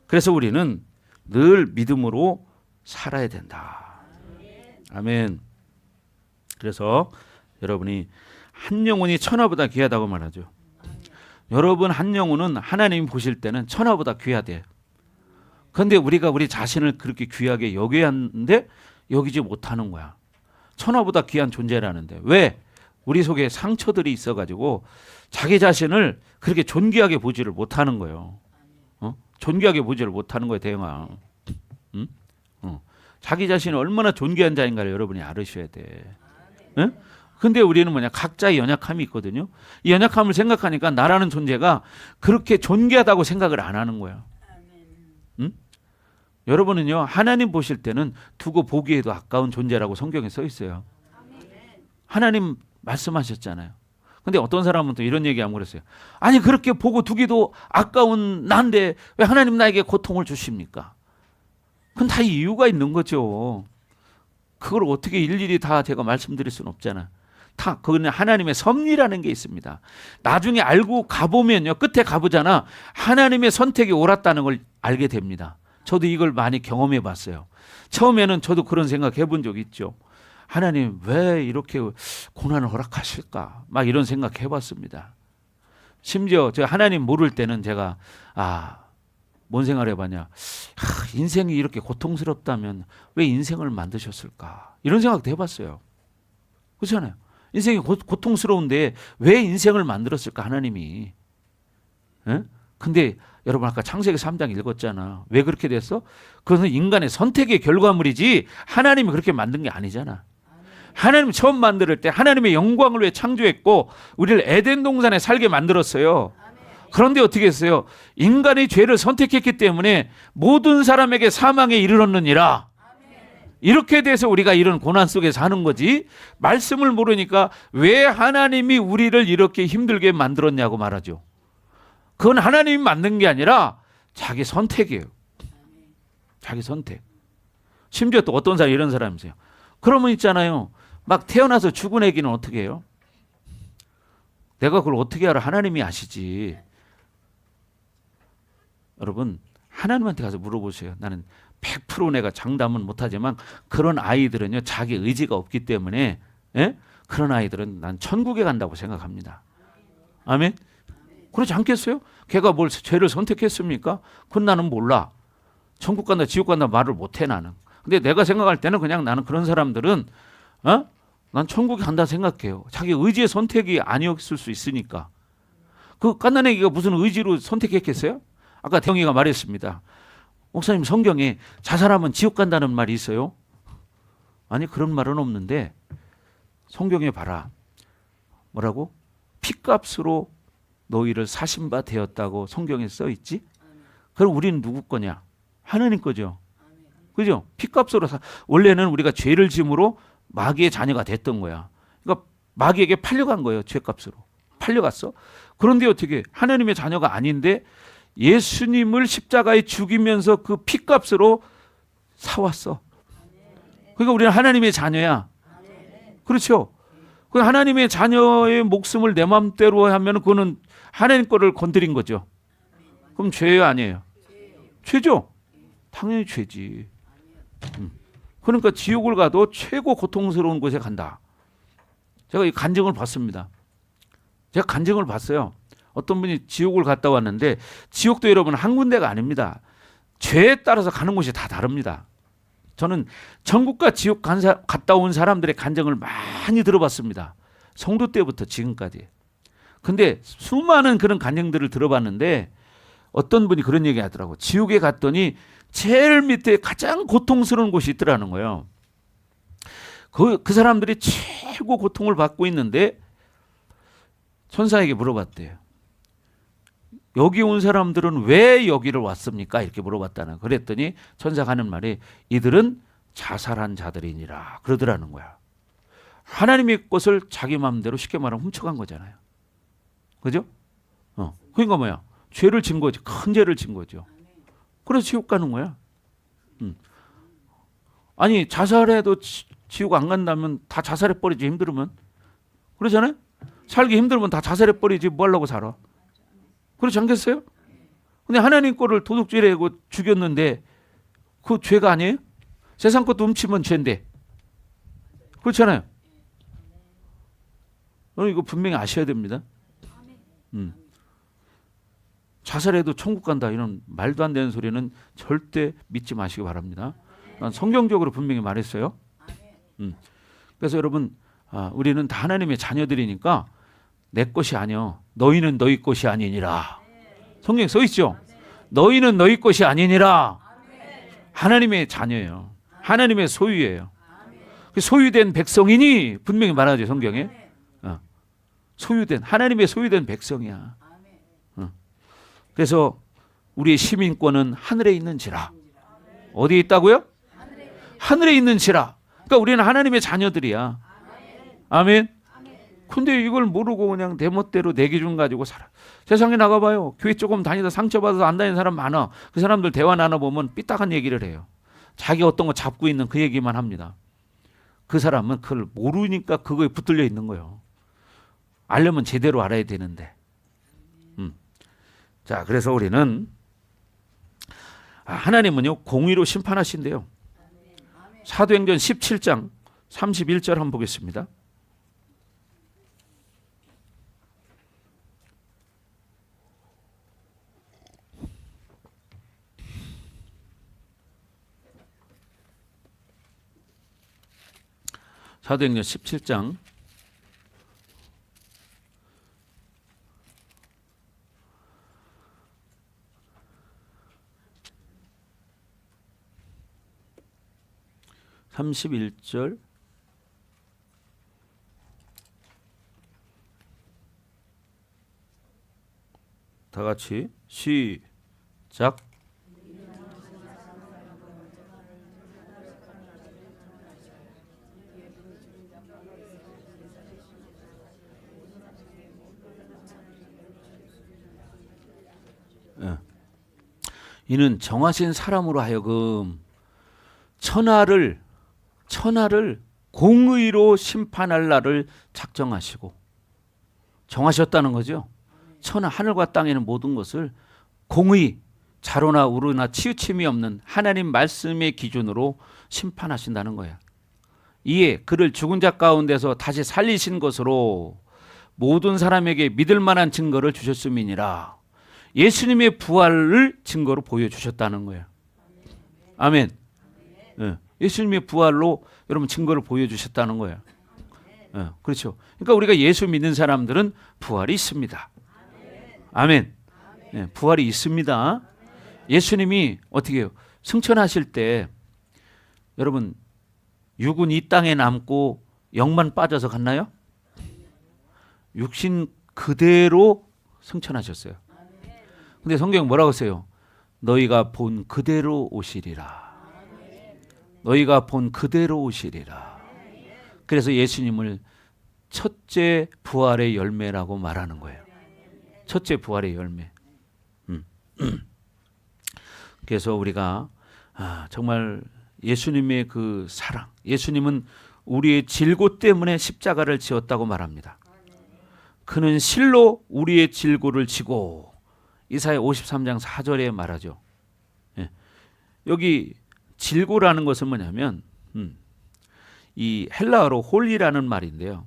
그래서 우리는 늘 믿음으로 살아야 된다. 아멘. 그래서 여러분이 한 영혼이 천하보다 귀하다고 말하죠. 여러분 한 영혼은 하나님이 보실 때는 천하보다 귀하대. 그런데 우리가 우리 자신을 그렇게 귀하게 여겨야 하는데 여기지 못하는 거야. 천하보다 귀한 존재라는데 왜? 우리 속에 상처들이 있어가지고 자기 자신을 그렇게 존귀하게 보지를 못하는 거예요. 존귀하게 보지를 못하는 거예요, 대영아. 자기 자신이 얼마나 존귀한 자인가를 여러분이 알으셔야 돼. 응? 근데 우리는 뭐냐? 각자의 연약함이 있거든요. 이 연약함을 생각하니까 나라는 존재가 그렇게 존귀하다고 생각을 안 하는 거예요. 응? 여러분은요, 하나님 보실 때는 두고 보기에도 아까운 존재라고 성경에 써 있어요. 하나님 말씀하셨잖아요. 근데 어떤 사람은 또 이런 얘기하면 그랬어요. 아니 그렇게 보고 두기도 아까운 난데 왜 하나님 나에게 고통을 주십니까? 그건 다 이유가 있는 거죠. 그걸 어떻게 일일이 다 제가 말씀드릴 수는 없잖아. 다 그거는 하나님의 섭리라는 게 있습니다. 나중에 알고 가보면요, 끝에 가보잖아, 하나님의 선택이 옳았다는 걸 알게 됩니다. 저도 이걸 많이 경험해 봤어요. 처음에는 저도 그런 생각 해본 적 있죠. 하나님 왜 이렇게 고난을 허락하실까? 막 이런 생각 해봤습니다. 심지어 제가 하나님 모를 때는 제가 뭔 생각을 해봤냐. 인생이 이렇게 고통스럽다면 왜 인생을 만드셨을까? 이런 생각도 해봤어요. 그렇잖아요. 인생이 고통스러운데 왜 인생을 만들었을까 하나님이. 에? 근데 여러분 아까 창세기 3장 읽었잖아. 왜 그렇게 됐어? 그것은 인간의 선택의 결과물이지 하나님이 그렇게 만든 게 아니잖아. 하나님 처음 만들 때 하나님의 영광을 위해 창조했고 우리를 에덴 동산에 살게 만들었어요. 그런데 어떻게 했어요? 인간이 죄를 선택했기 때문에 모든 사람에게 사망에 이르렀느니라. 이렇게 돼서 우리가 이런 고난 속에 사는 거지. 말씀을 모르니까 왜 하나님이 우리를 이렇게 힘들게 만들었냐고 말하죠. 그건 하나님이 만든 게 아니라 자기 선택이에요. 자기 선택. 심지어 또 어떤 사람 이런 사람이 있어요. 그러면 있잖아요. 막 태어나서 죽은 애기는 어떻게 해요? 내가 그걸 어떻게 알아? 하나님이 아시지. 여러분 하나님한테 가서 물어보세요. 나는 100% 내가 장담은 못하지만 그런 아이들은요, 자기 의지가 없기 때문에 그런 아이들은 난 천국에 간다고 생각합니다. 아멘? 그렇지 않겠어요? 걔가 뭘 죄를 선택했습니까? 그건 나는 몰라. 천국 간다 지옥 간다 말을 못해 나는. 근데 내가 생각할 때는 그냥 나는 그런 사람들은 난 천국에 간다 생각해요. 자기 의지의 선택이 아니었을 수 있으니까. 그 갓난아기가 무슨 의지로 선택했겠어요? 아까 대영이가 말했습니다. 목사님 성경에 자살하면 지옥 간다는 말이 있어요? 아니 그런 말은 없는데 성경에 봐라. 뭐라고? 핏값으로 너희를 사신 바 되었다고 성경에 써 있지? 그럼 우리는 누구 거냐? 하나님 거죠. 그죠? 핏값으로 원래는 우리가 죄를 짐으로 마귀의 자녀가 됐던 거야. 그러니까 마귀에게 팔려간 거예요. 죄값으로. 팔려갔어. 그런데 어떻게 하나님의 자녀가 아닌데 예수님을 십자가에 죽이면서 그 핏값으로 사왔어. 그러니까 우리는 하나님의 자녀야. 그렇죠? 그 하나님의 자녀의 목숨을 내 맘대로 하면 그거는 하나님 거를 건드린 거죠. 그럼 죄예요, 아니에요? 죄죠. 당연히 죄지. 그러니까 지옥을 가도 최고 고통스러운 곳에 간다. 제가 이 간증을 봤습니다. 제가 간증을 봤어요. 어떤 분이 지옥을 갔다 왔는데 지옥도 여러분 한 군데가 아닙니다. 죄에 따라서 가는 곳이 다 다릅니다. 저는 천국과 지옥 갔다 온 사람들의 간증을 많이 들어봤습니다. 성도 때부터 지금까지. 근데 수많은 그런 간증들을 들어봤는데 어떤 분이 그런 얘기 하더라고. 지옥에 갔더니 제일 밑에 가장 고통스러운 곳이 있더라는 거예요. 그 사람들이 최고 고통을 받고 있는데 천사에게 물어봤대요. 여기 온 사람들은 왜 여기를 왔습니까? 이렇게 물어봤다는. 그랬더니 천사가 하는 말이 이들은 자살한 자들이니라 그러더라는 거야. 하나님의 것을 자기 마음대로 쉽게 말하면 훔쳐간 거잖아요. 그죠? 그러니까 뭐야? 죄를 진 거지. 큰 죄를 진 거죠. 그래서 지옥 가는 거야. 아니 자살해도 지옥 안 간다면 다 자살해 버리지. 힘들으면. 그러잖아요. 살기 힘들면 다 자살해 버리지. 뭐 하려고 살아. 그렇지 않겠어요? 근데 하나님 거를 도둑질하고 죽였는데 그 죄가 아니에요? 세상 것도 훔치면 죄인데. 그렇잖아요. 이거 분명히 아셔야 됩니다. 자살해도 천국 간다 이런 말도 안 되는 소리는 절대 믿지 마시기 바랍니다. 난 성경적으로 분명히 말했어요. 그래서 여러분 우리는 다 하나님의 자녀들이니까 내 것이 아니요 너희는 너희 것이 아니니라. 성경에 써 있죠. 너희는 너희 것이 아니니라. 하나님의 자녀예요. 하나님의 소유예요. 소유된 백성이니 분명히 말하죠. 성경에. 소유된 하나님의 소유된 백성이야. 그래서 우리의 시민권은 하늘에 있는지라. 어디에 있다고요? 하늘에 있는지라. 그러니까 우리는 하나님의 자녀들이야. 아멘. 근데 이걸 모르고 그냥 내 멋대로 내 기준 가지고 살아. 세상에 나가봐요. 교회 조금 다니다 상처받아서 안 다니는 사람 많아. 그 사람들 대화 나눠보면 삐딱한 얘기를 해요. 자기 어떤 거 잡고 있는 그 얘기만 합니다. 그 사람은 그걸 모르니까 그거에 붙들려 있는 거예요. 알려면 제대로 알아야 되는데. 자, 그래서 우리는 하나님은요 공의로 심판하신대요. 사도행전 17장 31절 한번 보겠습니다. 사도행전 17장 31절 다 같이 시작. 이는 정하신 사람으로 하여금 천하를 공의로 심판할 날을 작정하시고 정하셨다는 거죠. 천하 하늘과 땅에는 모든 것을 공의, 자로나 우르나 치우침이 없는 하나님 말씀의 기준으로 심판하신다는 거야. 이에 그를 죽은 자 가운데서 다시 살리신 것으로 모든 사람에게 믿을 만한 증거를 주셨음이니라. 예수님의 부활을 증거로 보여주셨다는 거예요. 아멘. 예수님의 부활로 여러분 증거를 보여주셨다는 거예요. 그렇죠. 그러니까 우리가 예수 믿는 사람들은 부활이 있습니다. 아멘. 부활이 있습니다. 예수님이 어떻게 해요? 승천하실 때 여러분 육은 이 땅에 남고 영만 빠져서 갔나요? 육신 그대로 승천하셨어요. 근데 성경 뭐라고 했어요? 너희가 본 그대로 오시리라. 너희가 본 그대로 오시리라. 그래서 예수님을 첫째 부활의 열매라고 말하는 거예요. 첫째 부활의 열매. 그래서 우리가 정말 예수님의 그 사랑, 예수님은 우리의 질고 때문에 십자가를 지었다고 말합니다. 그는 실로 우리의 질고를 지고, 이사야 53장 4절에 말하죠. 여기 질고라는 것은 뭐냐면 이 헬라어로 홀리라는 말인데요.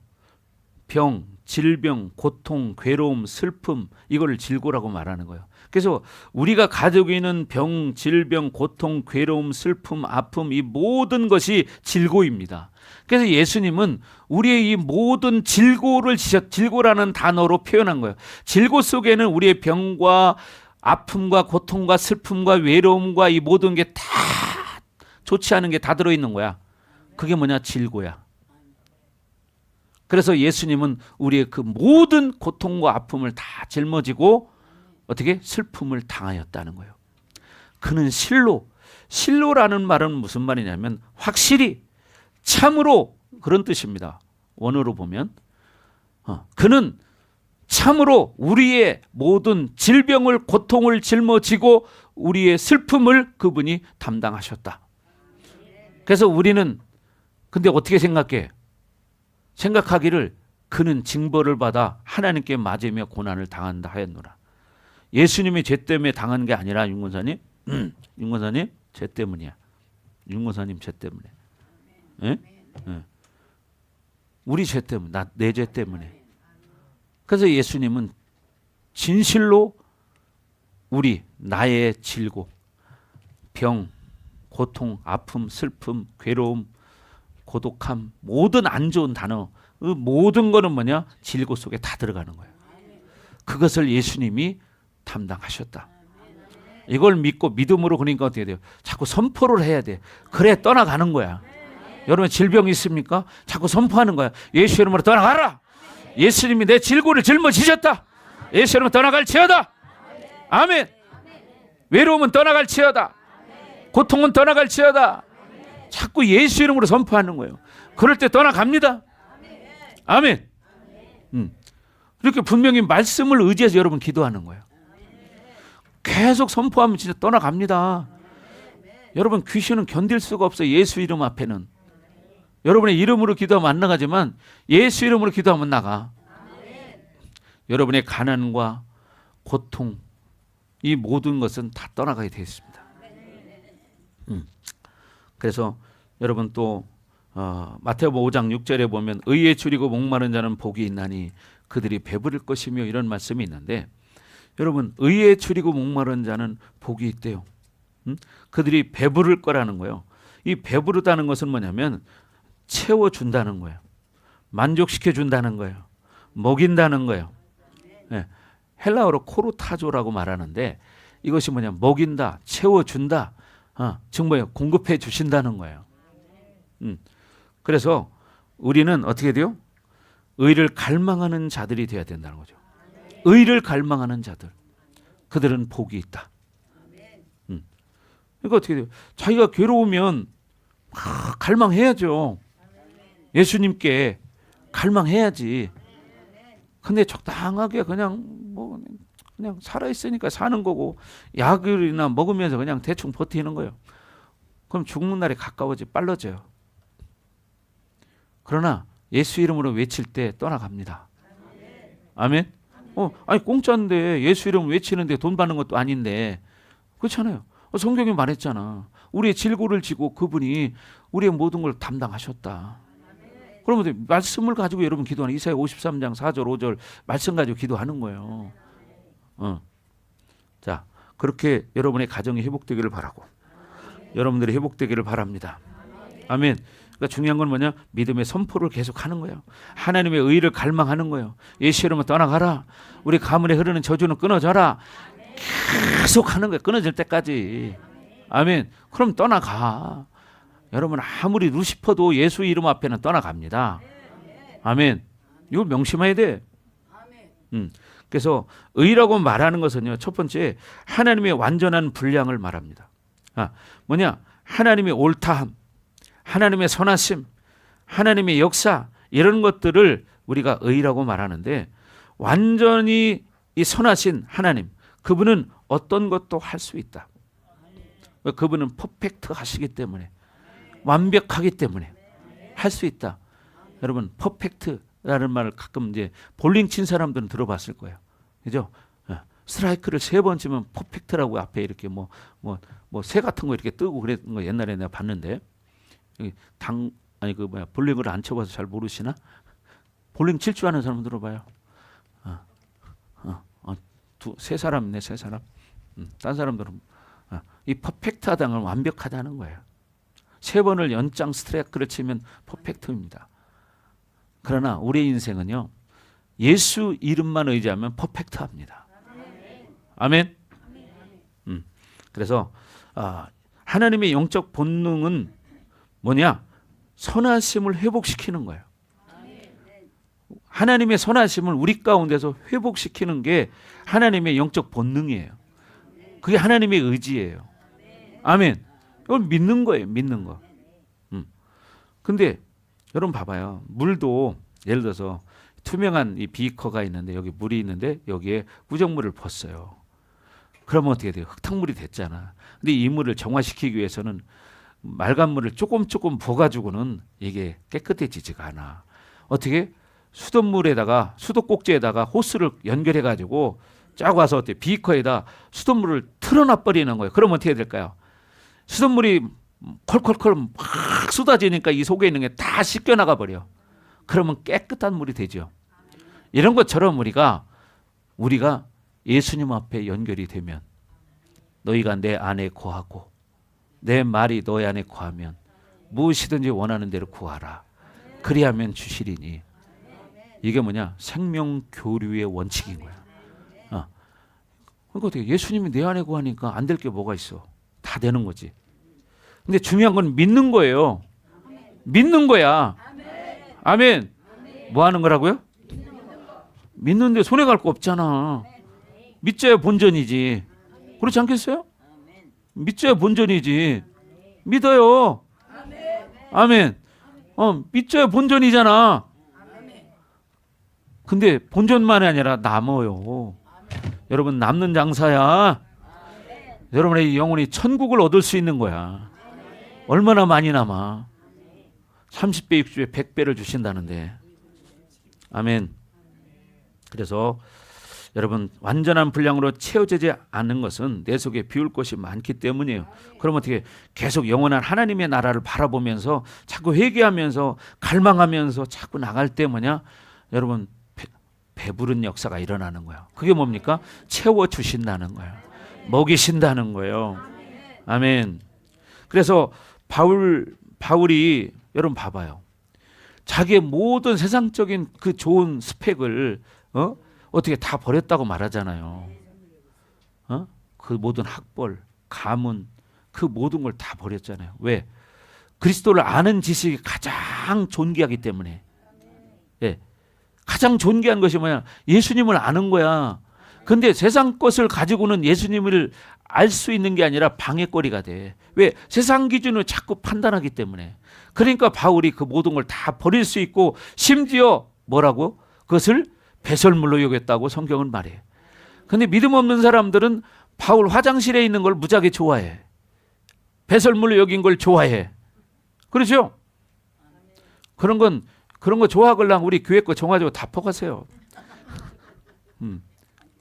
병, 질병, 고통, 괴로움, 슬픔, 이거를 질고라고 말하는 거예요. 그래서 우리가 가지고 있는 병, 질병, 고통, 괴로움, 슬픔, 아픔, 이 모든 것이 질고입니다. 그래서 예수님은 우리의 이 모든 질고를 질고라는 단어로 표현한 거예요. 질고 속에는 우리의 병과 아픔과 고통과 슬픔과 외로움과 이 모든 게 다 좋지 않은 게 다 들어있는 거야. 그게 뭐냐? 질고야. 그래서 예수님은 우리의 그 모든 고통과 아픔을 다 짊어지고 어떻게? 슬픔을 당하였다는 거예요. 그는 실로라는 말은 무슨 말이냐면 확실히, 참으로, 그런 뜻입니다. 원어로 보면 그는 참으로 우리의 모든 질병을, 고통을 짊어지고 우리의 슬픔을 그분이 담당하셨다. 그래서 우리는 근데 어떻게 생각해? 생각하기를 그는 징벌을 받아 하나님께 맞으며 고난을 당한다 하였노라. 예수님이 죄 때문에 당한 게 아니라 윤권사님, 윤권사님 죄 때문이야. 윤권사님 죄 때문에. 예? 예. 우리 죄 때문에, 내 죄 때문에. 그래서 예수님은 진실로 나의 질고, 병, 고통, 아픔, 슬픔, 괴로움, 고독함, 모든 안 좋은 단어, 그 모든 거는 뭐냐? 질고 속에 다 들어가는 거예요. 그것을 예수님이 담당하셨다. 이걸 믿고 믿음으로, 그러니까 어떻게 돼요? 자꾸 선포를 해야 돼. 그래 떠나가는 거야. 여러분 질병이 있습니까? 자꾸 선포하는 거야. 예수 이름으로 떠나가라. 예수님이 내 질고를 짊어지셨다. 예수 이름으로 떠나갈지어다. 아멘. 외로움은 떠나갈지어다. 고통은 떠나갈지어다. 자꾸 예수 이름으로 선포하는 거예요. 그럴 때 떠나갑니다. 아멘. 이렇게 분명히 말씀을 의지해서 여러분 기도하는 거예요. 계속 선포하면 진짜 떠나갑니다. 여러분 귀신은 견딜 수가 없어요. 예수 이름 앞에는. 여러분의 이름으로 기도하면 안 나가지만 예수 이름으로 기도하면 나가. 여러분의 가난과 고통, 이 모든 것은 다 떠나가게 되어 있습니다. 그래서 여러분 또 마태복음 5장 6절에 보면 의에 줄이고 목마른 자는 복이 있나니 그들이 배부를 것이며 이런 말씀이 있는데, 여러분 의에 줄이고 목마른 자는 복이 있대요. 그들이 배부를 거라는 거예요. 이 배부르다는 것은 뭐냐면 채워준다는 거예요. 만족시켜준다는 거예요. 먹인다는 거예요. 네. 헬라어로 코르타조라고 말하는데 이것이 뭐냐, 먹인다, 채워준다, 즉 뭐예요, 공급해 주신다는 거예요. 그래서 우리는 어떻게 돼요? 의를 갈망하는 자들이 되어야 된다는 거죠. 의를 갈망하는 자들, 그들은 복이 있다. 그러니까 어떻게 돼요? 자기가 괴로우면 갈망해야죠. 예수님께 갈망해야지. 근데 적당하게 그냥 살아 있으니까 사는 거고, 약을이나 먹으면서 그냥 대충 버티는 거예요. 그럼 죽는 날이 빨라져요. 그러나 예수 이름으로 외칠 때 떠나갑니다. 아멘. 아니 공짜인데 예수 이름 외치는데 돈 받는 것도 아닌데, 그렇잖아요. 성경이 말했잖아. 우리의 질고를 지고 그분이 우리의 모든 걸 담당하셨다. 그러면 말씀을 가지고 여러분 기도하는, 이사야 53장 4절 5절 말씀 가지고 기도하는 거예요. 자, 그렇게 여러분의 가정이 회복되기를 바라고, 여러분들이 회복되기를 바랍니다. 아멘. 그러니까 중요한 건 뭐냐? 믿음의 선포를 계속하는 거예요. 하나님의 의를 갈망하는 거예요. 예수 이름으로 떠나가라. 우리 가문에 흐르는 저주는 끊어져라. 계속 하는 거예요. 끊어질 때까지. 아멘. 그럼 떠나가. 여러분 아무리 루시퍼도 예수 이름 앞에는 떠나갑니다. 아멘. 이걸 명심해야 돼. 그래서 의라고 말하는 것은요, 첫 번째 하나님의 완전한 분량을 말합니다. 뭐냐? 하나님의 옳다함, 하나님의 선하심, 하나님의 역사, 이런 것들을 우리가 의라고 말하는데, 완전히 이 선하신 하나님, 그분은 어떤 것도 할 수 있다. 그분은 퍼펙트 하시기 때문에, 완벽하기 때문에 할 수 있다. 여러분 퍼펙트라는 말을 가끔 이제 볼링 친 사람들은 들어봤을 거예요. 그죠? 스트라이크를 3번 치면 퍼펙트라고 앞에 이렇게 뭐 새 같은 거 이렇게 뜨고 그랬던 거 옛날에 내가 봤는데, 볼링을 안 쳐봐서 잘 모르시나? 볼링 칠 줄 아는 사람 들어봐요. 세 사람이네, 세 사람. 딴 사람들은 이 퍼펙트하다는 건 완벽하다는 거예요. 3번을 연장 스트라이크를 치면 퍼펙트입니다. 그러나 우리의 인생은요, 예수 이름만 의지하면 퍼펙트합니다. 아멘. 그래서 하나님의 영적 본능은 뭐냐? 선하심을 회복시키는 거예요. 하나님의 선하심을 우리 가운데서 회복시키는 게 하나님의 영적 본능이에요. 그게 하나님의 의지예요. 아멘. 이걸 믿는 거예요. 믿는 거. 근데 여러분 봐봐요. 물도 예를 들어서 투명한 이 비커가 있는데 여기 물이 있는데 여기에 우정물을 붓어요. 그러면 어떻게 돼요? 흙탕물이 됐잖아. 근데 이 물을 정화시키기 위해서는 맑은 물을 조금 부어가지고는 이게 깨끗해지지가 않아. 어떻게? 수돗물에다가, 수도꼭지에다가 호스를 연결해가지고 쫙 와서 어떻게 비커에다 수돗물을 틀어놔 버리는 거예요. 그러면 어떻게 될까요? 수돗물이 콜콜콜 막 쏟아지니까 이 속에 있는 게 다 씻겨나가 버려. 그러면 깨끗한 물이 되죠. 이런 것처럼 우리가 예수님 앞에 연결이 되면, 너희가 내 안에 거하고 내 말이 너희 안에 거하면 무엇이든지 원하는 대로 구하라. 그리하면 주시리니. 이게 뭐냐? 생명 교류의 원칙인 거야. 그러니까 어떻게 예수님이 내 안에 거하니까 안 될 게 뭐가 있어? 다 되는 거지. 근데 중요한 건 믿는 거예요. 믿는 거야. 아멘. 뭐 하는 거라고요? 믿는데 손해 갈 거 없잖아. 믿자야 본전이지. 그렇지 않겠어요? 믿져야 본전이지. 믿어요. 아멘. 믿져야 본전이잖아. 근데 본전만이 아니라 남어요. 여러분 남는 장사야. 여러분의 영혼이 천국을 얻을 수 있는 거야. 얼마나 많이 남아. 30배, 60배, 100배를 주신다는데. 아멘. 그래서 여러분 완전한 분량으로 채워지지 않는 것은 내 속에 비울 것이 많기 때문이에요. 그럼 어떻게 계속 영원한 하나님의 나라를 바라보면서 자꾸 회개하면서 갈망하면서 자꾸 나갈 때 뭐냐? 여러분 배부른 역사가 일어나는 거예요. 그게 뭡니까? 채워주신다는 거예요. 먹이신다는 거예요. 아멘. 그래서 바울이 여러분 봐봐요. 자기의 모든 세상적인 그 좋은 스펙을 어떻게 다 버렸다고 말하잖아요. 그 모든 학벌, 가문, 그 모든 걸 다 버렸잖아요. 왜? 그리스도를 아는 지식이 가장 존귀하기 때문에. 예. 가장 존귀한 것이 뭐냐? 예수님을 아는 거야. 근데 세상 것을 가지고는 예수님을 알 수 있는 게 아니라 방해거리가 돼. 왜? 세상 기준으로 자꾸 판단하기 때문에. 그러니까 바울이 그 모든 걸 다 버릴 수 있고 심지어 뭐라고? 그것을 배설물로 여겼다고 성경은 말해. 근데 믿음 없는 사람들은 바울 화장실에 있는 걸 무지하게 좋아해. 배설물로 여긴 걸 좋아해. 그렇죠? 그런 거 좋아하걸랑 우리 교회 거 정화조 다 퍼가세요.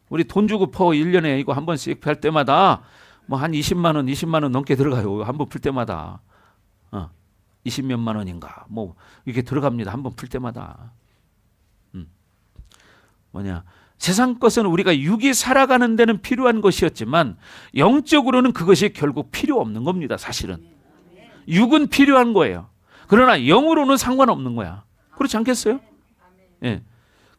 우리 돈 주고 퍼 1년에 이거 한 번씩 할 때마다 뭐 한 20만 원 넘게 들어가요. 한 번 풀 때마다. 20몇만 원인가 뭐 이렇게 들어갑니다. 한 번 풀 때마다. 뭐냐? 세상 것은 우리가 육이 살아가는 데는 필요한 것이었지만 영적으로는 그것이 결국 필요 없는 겁니다. 사실은. 육은 필요한 거예요. 그러나 영으로는 상관없는 거야. 그렇지 않겠어요? 예.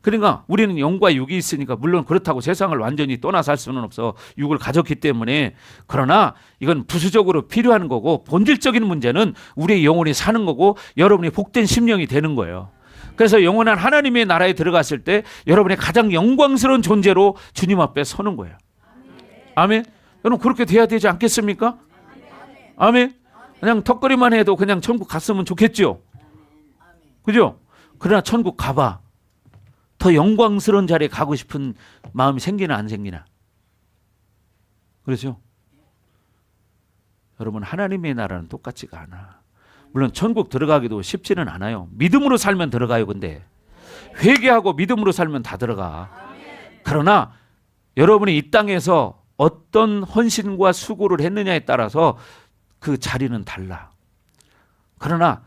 그러니까 우리는 영과 육이 있으니까 물론 그렇다고 세상을 완전히 떠나 살 수는 없어. 육을 가졌기 때문에. 그러나 이건 부수적으로 필요한 거고 본질적인 문제는 우리의 영혼이 사는 거고 여러분이 복된 심령이 되는 거예요. 그래서 영원한 하나님의 나라에 들어갔을 때 여러분의 가장 영광스러운 존재로 주님 앞에 서는 거예요. 아멘. 여러분 그렇게 돼야 되지 않겠습니까? 아멘. 그냥 턱걸이만 해도 그냥 천국 갔으면 좋겠죠. 그죠? 그러나 천국 가봐. 더 영광스러운 자리에 가고 싶은 마음이 생기나 안 생기나? 그렇죠? 여러분 하나님의 나라는 똑같지가 않아. 물론 천국 들어가기도 쉽지는 않아요. 믿음으로 살면 들어가요. 근데 회개하고 믿음으로 살면 다 들어가. 그러나 여러분이 이 땅에서 어떤 헌신과 수고를 했느냐에 따라서 그 자리는 달라. 그러나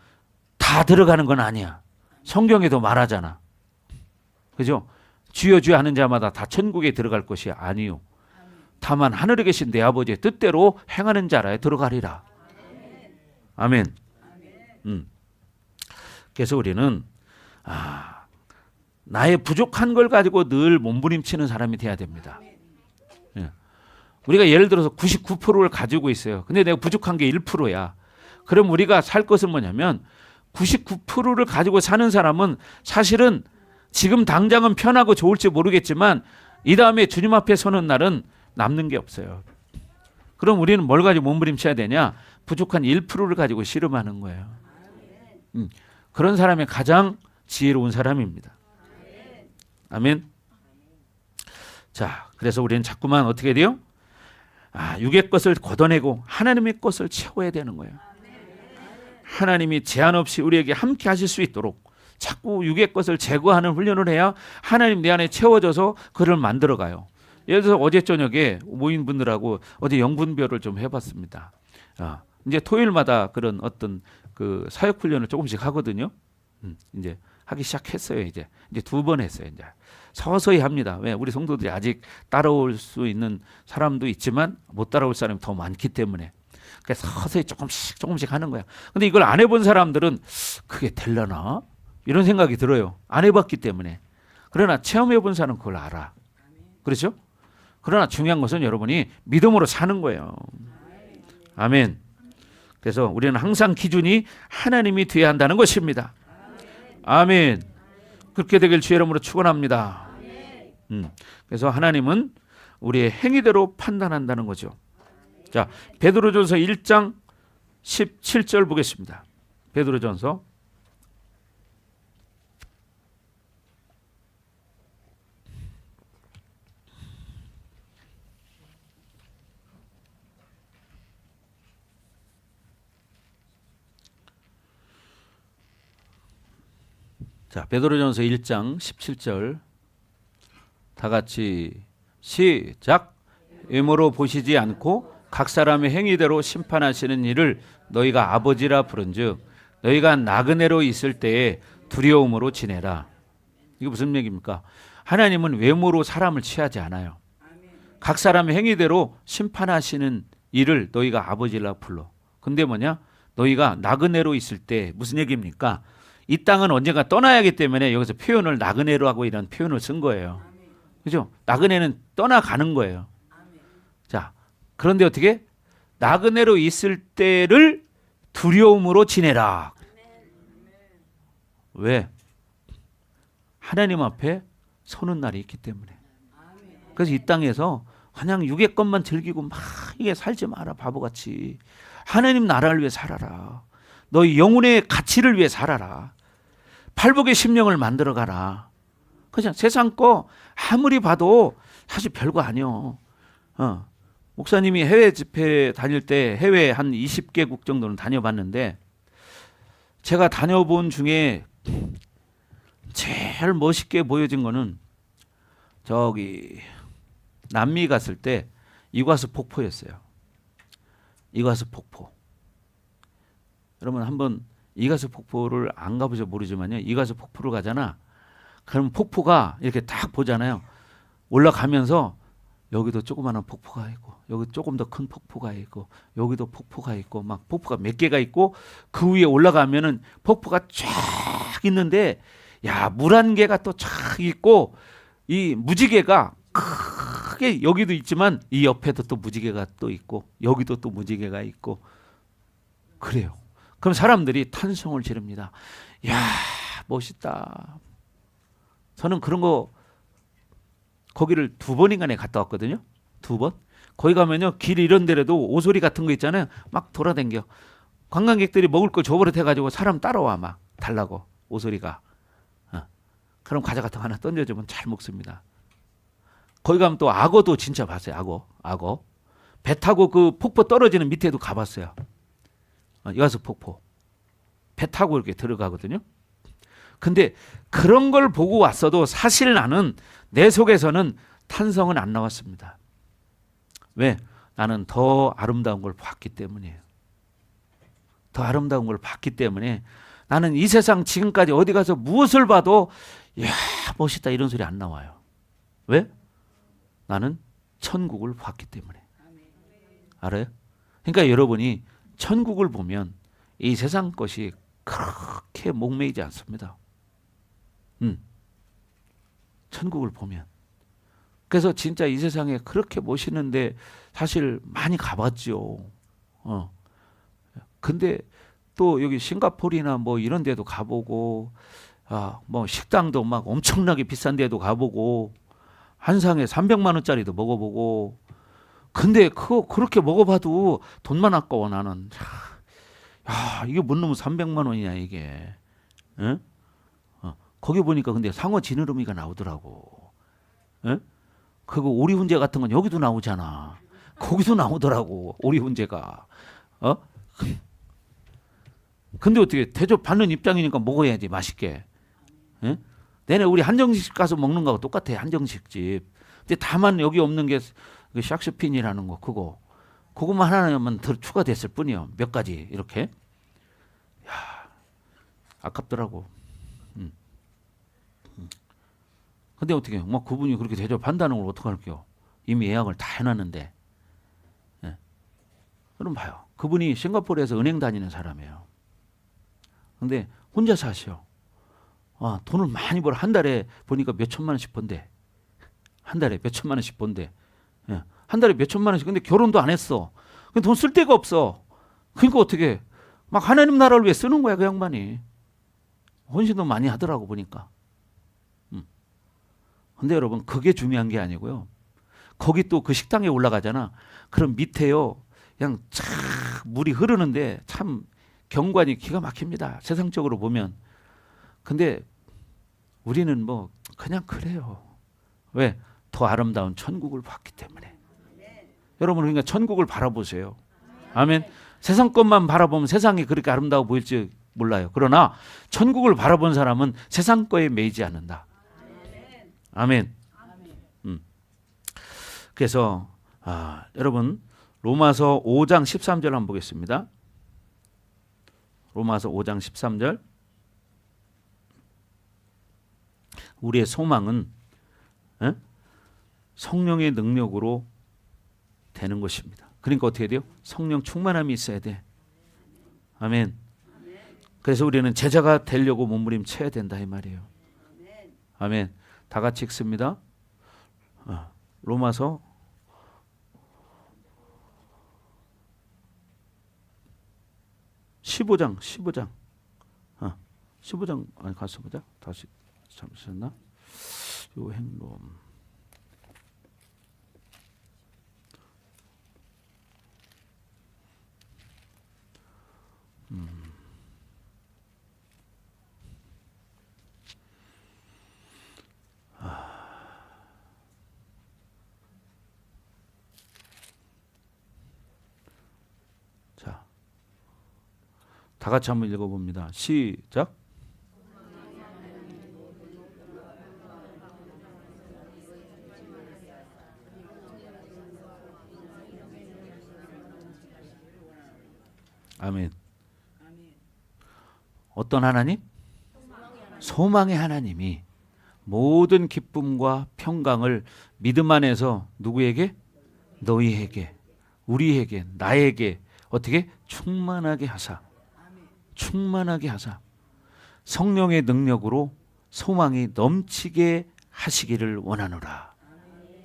다 들어가는 건 아니야. 성경에도 말하잖아. 그죠? 주여 주여 하는 자마다 다 천국에 들어갈 것이 아니요. 다만 하늘에 계신 내 아버지의 뜻대로 행하는 자라에 들어가리라. 아멘. 그래서 우리는 나의 부족한 걸 가지고 늘 몸부림치는 사람이 돼야 됩니다. 예. 우리가 예를 들어서 99%를 가지고 있어요. 근데 내가 부족한 게 1%야. 그럼 우리가 살 것은 뭐냐면 99%를 가지고 사는 사람은 사실은 지금 당장은 편하고 좋을지 모르겠지만 이 다음에 주님 앞에 서는 날은 남는 게 없어요. 그럼 우리는 뭘 가지고 몸부림쳐야 되냐? 부족한 1%를 가지고 씨름하는 거예요. 그런 사람이 가장 지혜로운 사람입니다. 아멘. 자, 그래서 우리는 자꾸만 어떻게 돼요? 육의 것을 걷어내고 하나님의 것을 채워야 되는 거예요. 하나님이 제한 없이 우리에게 함께 하실 수 있도록 자꾸 육의 것을 제거하는 훈련을 해야 하나님 내 안에 채워져서 그를 만들어가요. 예를 들어서 어제 저녁에 모인 분들하고 어제 영분별을 좀 해봤습니다. 이제 토요일마다 그런 어떤 그 사역 훈련을 조금씩 하거든요. 이제 하기 시작했어요. 이제 2번 했어요. 이제 서서히 합니다. 왜? 우리 성도들이 아직 따라올 수 있는 사람도 있지만 못 따라올 사람이 더 많기 때문에. 그래서 서서히 조금씩 하는 거야. 근데 이걸 안 해본 사람들은 그게 되려나? 이런 생각이 들어요. 안 해봤기 때문에. 그러나 체험해본 사람은 그걸 알아. 그렇죠? 그러나 중요한 것은 여러분이 믿음으로 사는 거예요. 아멘. 그래서 우리는 항상 기준이 하나님이 되어야 한다는 것입니다. 아멘. 그렇게 되길 주의 이름으로 축원합니다. 그래서 하나님은 우리의 행위대로 판단한다는 거죠. 자, 베드로전서 1장 17절 보겠습니다. 베드로전서 자, 베드로전서 1장 17절 다 같이 시작. 외모로 보시지 않고 각 사람의 행위대로 심판하시는 이를 너희가 아버지라 부른즉 너희가 나그네로 있을 때에 두려움으로 지내라. 이게 무슨 얘기입니까? 하나님은 외모로 사람을 취하지 않아요. 각 사람의 행위대로 심판하시는 이를 너희가 아버지라 불러. 근데 뭐냐? 너희가 나그네로 있을 때 무슨 얘기입니까? 이 땅은 언젠가 떠나야 하기 때문에 여기서 표현을 나그네로 하고 이런 표현을 쓴 거예요. 그죠? 나그네는 떠나가는 거예요. 자, 그런데 어떻게? 나그네로 있을 때를 두려움으로 지내라. 왜? 하나님 앞에 서는 날이 있기 때문에. 그래서 이 땅에서 그냥 육의 것만 즐기고 막 이게 살지 마라 바보같이. 하나님 나라를 위해 살아라. 너희 영혼의 가치를 위해 살아라. 팔복의 심령을 만들어 가라. 그냥 세상 거 아무리 봐도 사실 별거 아니요. 목사님이 해외 집회 다닐 때 해외 한 20개국 정도는 다녀봤는데 제가 다녀본 중에 제일 멋있게 보여진 거는 저기 남미 갔을 때 이과수 폭포였어요. 이과수 폭포. 여러분 한번 이과수 폭포를 안 가보셔 모르지만요. 이과수 폭포를 가잖아. 그럼 폭포가 이렇게 딱 보잖아요. 올라가면서 여기도 조그마한 폭포가 있고 여기 조금 더 큰 폭포가 있고 여기도 폭포가 있고 막 폭포가 몇 개가 있고 그 위에 올라가면은 폭포가 쫙 있는데 야, 물 한 개가 또 쫙 있고 이 무지개가 크게 여기도 있지만 이 옆에도 또 무지개가 또 있고 여기도 또 무지개가 있고 그래요. 그럼 사람들이 탄성을 지릅니다. 야, 멋있다. 저는 그런 거 거기를 2번인가에 갔다 왔거든요. 2번. 거기 가면요 길 이런 데라도 오소리 같은 거 있잖아요. 막 돌아다녀. 관광객들이 먹을 걸 줘버릇해가지고 사람 따라와 막 달라고 오소리가. 그럼 과자 같은 거 하나 던져주면 잘 먹습니다. 거기 가면 또 악어도 진짜 봤어요. 악어. 배 타고 그 폭포 떨어지는 밑에도 가봤어요. 이과수 폭포. 배 타고 이렇게 들어가거든요. 근데 그런 걸 보고 왔어도 사실 나는 내 속에서는 탄성은 안 나왔습니다. 왜? 나는 더 아름다운 걸 봤기 때문이에요. 더 아름다운 걸 봤기 때문에 나는 이 세상 지금까지 어디 가서 무엇을 봐도 이야 멋있다 이런 소리 안 나와요. 왜? 나는 천국을 봤기 때문에. 알아요? 그러니까 여러분이 천국을 보면 이 세상 것이 그렇게 목매이지 않습니다. 천국을 보면. 그래서 진짜 이 세상에 그렇게 멋있는데 사실 많이 가봤죠. 근데 또 여기 싱가포르나 뭐 이런 데도 가보고, 뭐 식당도 막 엄청나게 비싼 데도 가보고, 한 상에 300만 원짜리도 먹어보고, 근데 그거 그렇게 먹어봐도 돈만 아까워 나는. 야, 이게 뭔 놈의 300만 원이냐 이게. 응? 거기 보니까 근데 상어 지느러미가 나오더라고. 응? 그거 오리 훈제 같은 건 여기도 나오잖아. 거기도 나오더라고 오리 훈제가. 근데 어떻게 대접 받는 입장이니까 먹어야지 맛있게. 응? 내내 우리 한정식 가서 먹는 거하고 똑같아 한정식집. 근데 다만 여기 없는 게 샥스핀이라는 거 그거만 하나만 더 추가됐을 뿐이요. 몇 가지 이렇게. 야, 아깝더라고. 근데 어떻게 뭐 그분이 그렇게 대접한다는 걸 어떡할게요. 이미 예약을 다 해놨는데. 예. 그럼 봐요. 그분이 싱가포르에서 은행 다니는 사람이에요. 근데 혼자 사셔. 돈을 많이 벌어. 한 달에 보니까 몇 천만 원씩 번대. 한 달에 몇 천만 원씩 번대. 예. 한 달에 몇 천만 원씩. 근데 결혼도 안 했어. 돈 쓸 데가 없어. 그러니까 어떻게 막 하나님 나라를 위해 쓰는 거야 그 양반이. 헌신도 많이 하더라고 보니까. 근데 여러분 그게 중요한 게 아니고요. 거기 또 그 식당에 올라가잖아. 그럼 밑에요 그냥 쫙 물이 흐르는데 참 경관이 기가 막힙니다. 세상적으로 보면. 근데 우리는 뭐 그냥 그래요. 왜? 더 아름다운 천국을 봤기 때문에. 여러분 그러니까 천국을 바라보세요. 아멘. 세상 것만 바라보면 세상이 그렇게 아름다워 보일지 몰라요. 그러나 천국을 바라본 사람은 세상 거에 매이지 않는다. 아멘. 그래서 여러분 로마서 5장 13절 한번 보겠습니다. 로마서 5장 13절. 우리의 소망은 성령의 능력으로 되는 것입니다. 그러니까 어떻게 돼요? 성령 충만함이 있어야 돼. 아멘. 그래서 우리는 제자가 되려고 몸부림쳐야 된다 이 말이에요. 아멘. 다 같이 읽습니다. 로마서 15장 아니 가서 보자. 다시 잠시만요. 요행론 자, 다 같이 한번 읽어봅니다. 시작. 아멘. 어떤 하나님? 소망의 하나님이 모든 기쁨과 평강을 믿음 안에서 누구에게? 너희에게, 우리에게, 나에게 어떻게? 충만하게 하사. 충만하게 하사. 성령의 능력으로 소망이 넘치게 하시기를 원하노라.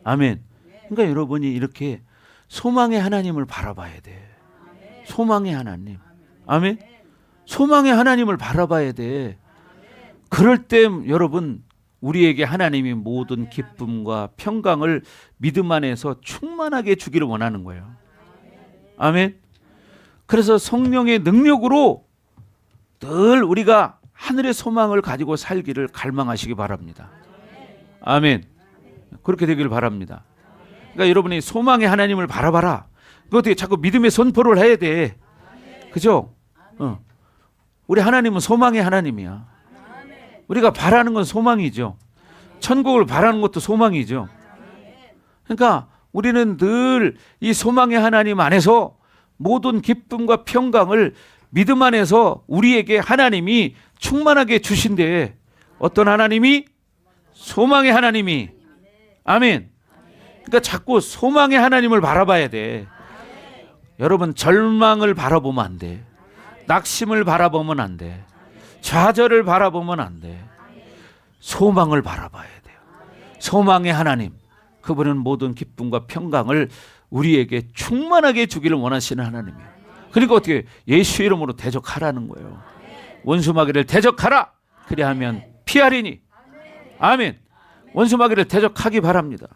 아멘. 그러니까 여러분이 이렇게 소망의 하나님을 바라봐야 돼. 소망의 하나님. 아멘. 소망의 하나님을 바라봐야 돼. 그럴 때 여러분 우리에게 하나님이 모든 기쁨과 평강을 믿음 안에서 충만하게 주기를 원하는 거예요. 아멘. 그래서 성령의 능력으로 늘 우리가 하늘의 소망을 가지고 살기를 갈망하시기 바랍니다. 아멘. 그렇게 되기를 바랍니다. 그러니까 여러분이 소망의 하나님을 바라봐라. 그 어떻게 자꾸 믿음의 선포를 해야 돼. 그죠? 우리 하나님은 소망의 하나님이야. 우리가 바라는 건 소망이죠. 천국을 바라는 것도 소망이죠. 그러니까 우리는 늘 이 소망의 하나님 안에서 모든 기쁨과 평강을 믿음 안에서 우리에게 하나님이 충만하게 주신대. 어떤 하나님이? 소망의 하나님이. 아멘. 그러니까 자꾸 소망의 하나님을 바라봐야 돼. 여러분 절망을 바라보면 안 돼. 낙심을 바라보면 안 돼. 좌절을 바라보면 안 돼. 소망을 바라봐야 돼요. 소망의 하나님. 그분은 모든 기쁨과 평강을 우리에게 충만하게 주기를 원하시는 하나님이에요. 그러니까 어떻게 예수 이름으로 대적하라는 거예요. 원수마귀를 대적하라. 그리하면 피하리니. 아멘. 원수마귀를 대적하기 바랍니다.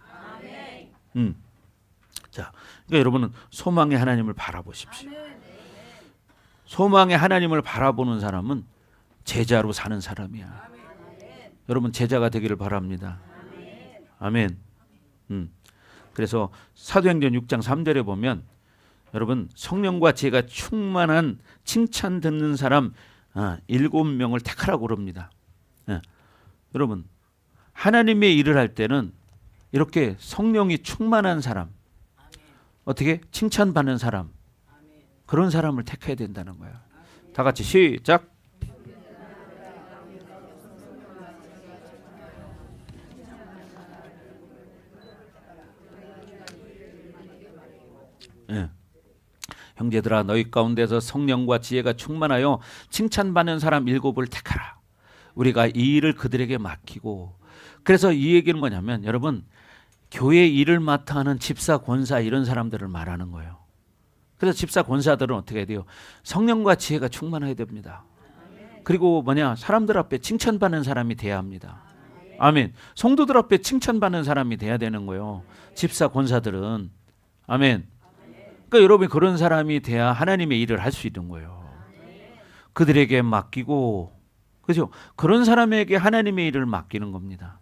자, 그러니까 여러분은 소망의 하나님을 바라보십시오. 소망의 하나님을 바라보는 사람은 제자로 사는 사람이야. 여러분 제자가 되기를 바랍니다. 아멘. 그래서 사도행전 6장 3절에 보면 여러분 성령과 지혜가 충만한 칭찬 듣는 사람 7명을 택하라고 그럽니다. 여러분 하나님의 일을 할 때는 이렇게 성령이 충만한 사람, 어떻게 칭찬받는 사람, 그런 사람을 택해야 된다는 거야. 다 같이 시작. 형제들아 너희 가운데서 성령과 지혜가 충만하여 칭찬받는 사람 7을 택하라. 우리가 이 일을 그들에게 맡기고. 그래서 이 얘기는 뭐냐면 여러분 교회 일을 맡아 하는 집사, 권사 이런 사람들을 말하는 거예요. 그래서 집사, 권사들은 어떻게 해야 돼요? 성령과 지혜가 충만해야 됩니다. 그리고 뭐냐? 사람들 앞에 칭찬받는 사람이 돼야 합니다. 아멘. 성도들 앞에 칭찬받는 사람이 돼야 되는 거예요. 집사, 권사들은. 아멘. 그러니까 여러분이 그런 사람이 돼야 하나님의 일을 할 수 있는 거예요. 그들에게 맡기고, 그죠? 그런 사람에게 하나님의 일을 맡기는 겁니다.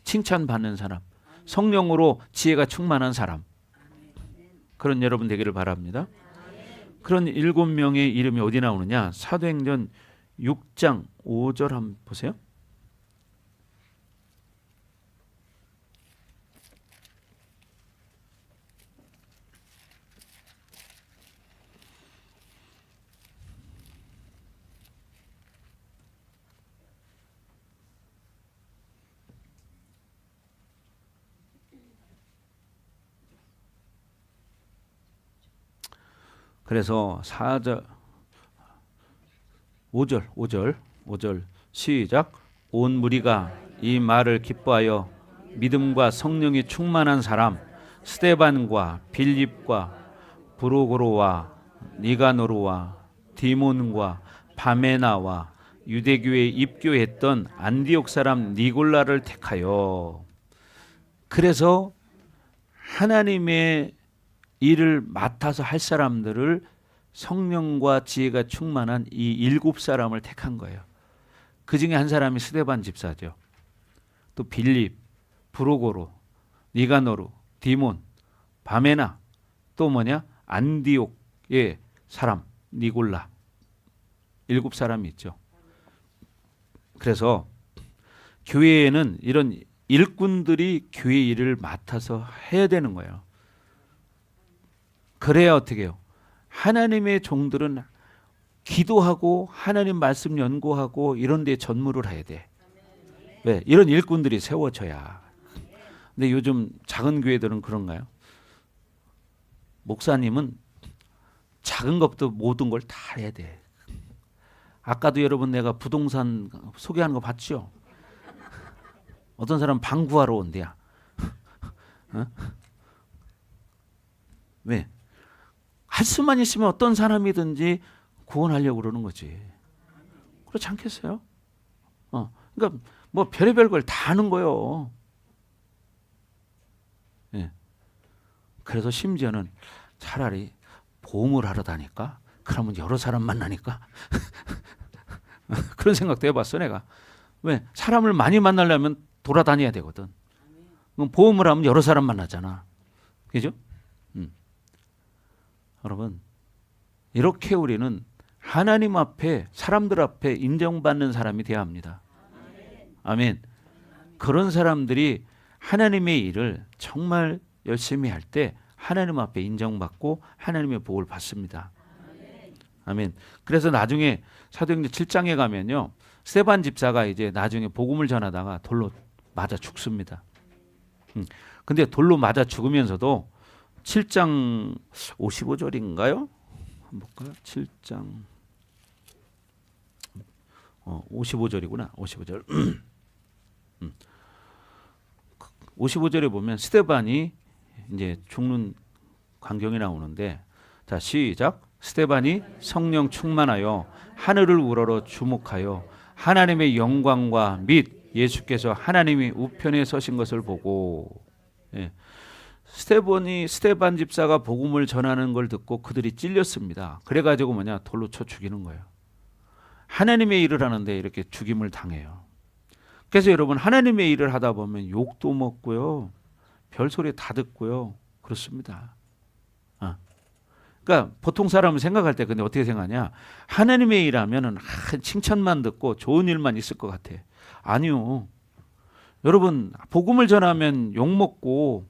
칭찬받는 사람, 성령으로 지혜가 충만한 사람, 그런 여러분 되기를 바랍니다. 그런 7명의 이름이 어디 나오느냐? 사도행전 6장 5절 한번 보세요. 그래서 4절 5절 시작. 온 무리가 이 말을 기뻐하여 믿음과 성령이 충만한 사람 스데반과 빌립과 브로고로와 니가노르와 디몬과 바메나와 유대교에 입교했던 안디옥 사람 니골라를 택하여, 그래서 하나님의 일을 맡아서 할 사람들을 성령과 지혜가 충만한 이 7사람을 택한 거예요. 그 중에 한 사람이 스데반 집사죠. 또 빌립, 브로고로, 니가노르, 디몬, 바메나, 또 뭐냐? 안디옥의 사람 니골라, 7사람이 있죠. 그래서 교회에는 이런 일꾼들이 교회 일을 맡아서 해야 되는 거예요. 그래야 어떻게 해요? 하나님의 종들은 기도하고 하나님 말씀 연구하고 이런 데 전무를 해야 돼. 왜? 이런 일꾼들이 세워져야. 근데 요즘 작은 교회들은 그런가요? 목사님은 작은 것도 모든 걸 다 해야 돼. 아까도 여러분 내가 부동산 소개하는 거 봤죠? 어떤 사람 방 구하러 온대야. 어? 왜? 할 수만 있으면 어떤 사람이든지 구원하려고 그러는 거지. 그렇지 않겠어요? 그러니까 뭐 별의별 걸 다 하는 거요. 예. 그래서 심지어는 차라리 보험을 하러 다니까? 그러면 여러 사람 만나니까? 그런 생각도 해봤어 내가. 왜? 사람을 많이 만나려면 돌아다녀야 되거든. 그럼 보험을 하면 여러 사람 만나잖아. 그죠? 여러분, 이렇게 우리는 하나님 앞에, 사람들 앞에 인정받는 사람이 되어야 합니다. 아멘. 그런 사람들이 하나님의 일을 정말 열심히 할 때 하나님 앞에 인정받고 하나님의 복을 받습니다. 아멘. 그래서 나중에 사도행전 7장에 가면요, 스데반 집사가 이제 나중에 복음을 전하다가 돌로 맞아 죽습니다. 근데 돌로 맞아 죽으면서도 7장 55절인가요? 한번 볼까요? 7장 55절이구나. 55절. 55절에 보면 스데반이 이제 죽는 광경이 나오는데, 자 시작. 스데반이 성령 충만하여 하늘을 우러러 주목하여 하나님의 영광과 및 예수께서 하나님이 우편에 서신 것을 보고, 예. 스데반 집사가 복음을 전하는 걸 듣고 그들이 찔렸습니다. 그래가지고 뭐냐? 돌로 쳐 죽이는 거예요. 하나님의 일을 하는데 이렇게 죽임을 당해요. 그래서 여러분, 하나님의 일을 하다 보면 욕도 먹고요, 별소리 다 듣고요, 그렇습니다. 그러니까 보통 사람은 생각할 때 근데 어떻게 생각하냐? 하나님의 일 하면은 칭찬만 듣고 좋은 일만 있을 것 같아. 아니요. 여러분, 복음을 전하면 욕 먹고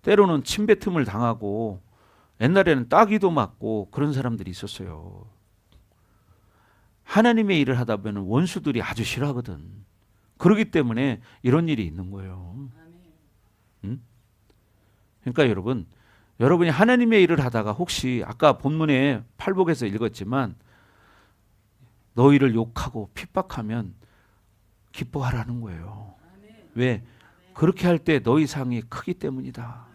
때로는 침뱉음을 당하고 옛날에는 따귀도 맞고 그런 사람들이 있었어요. 하나님의 일을 하다 보면 원수들이 아주 싫어하거든. 그렇기 때문에 이런 일이 있는 거예요. 응? 그러니까 여러분이 하나님의 일을 하다가 혹시 아까 본문에 팔복에서 읽었지만 너희를 욕하고 핍박하면 기뻐하라는 거예요. 왜? 그렇게 할 때 너희 상이 크기 때문이다.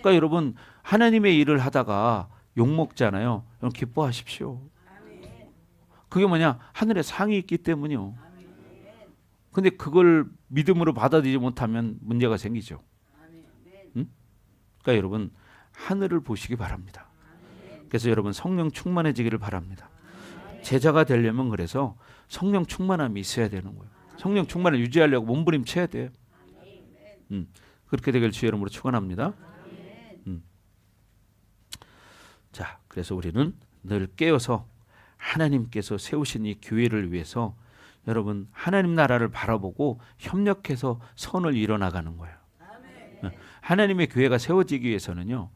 그러니까 여러분, 하나님의 일을 하다가 욕 먹잖아요. 여러분 기뻐하십시오. 그게 뭐냐? 하늘에 상이 있기 때문이요. 근데 그걸 믿음으로 받아들이지 못하면 문제가 생기죠. 응? 그러니까 여러분, 하늘을 보시기 바랍니다. 그래서 여러분 성령 충만해지기를 바랍니다. 제자가 되려면 그래서 성령 충만함이 있어야 되는 거예요. 성령 충만을 유지하려고 몸부림쳐야 돼요. 그렇게 되길 주의 이름으로 축원합니다. 자, 그래서 우리는 늘 깨어서 하나님께서 세우신 이 교회를 위해서 여러분 하나님 나라를 바라보고 협력해서 선을 이뤄나가는 거예요. 하나님의 교회가 세워지기 위해서는요,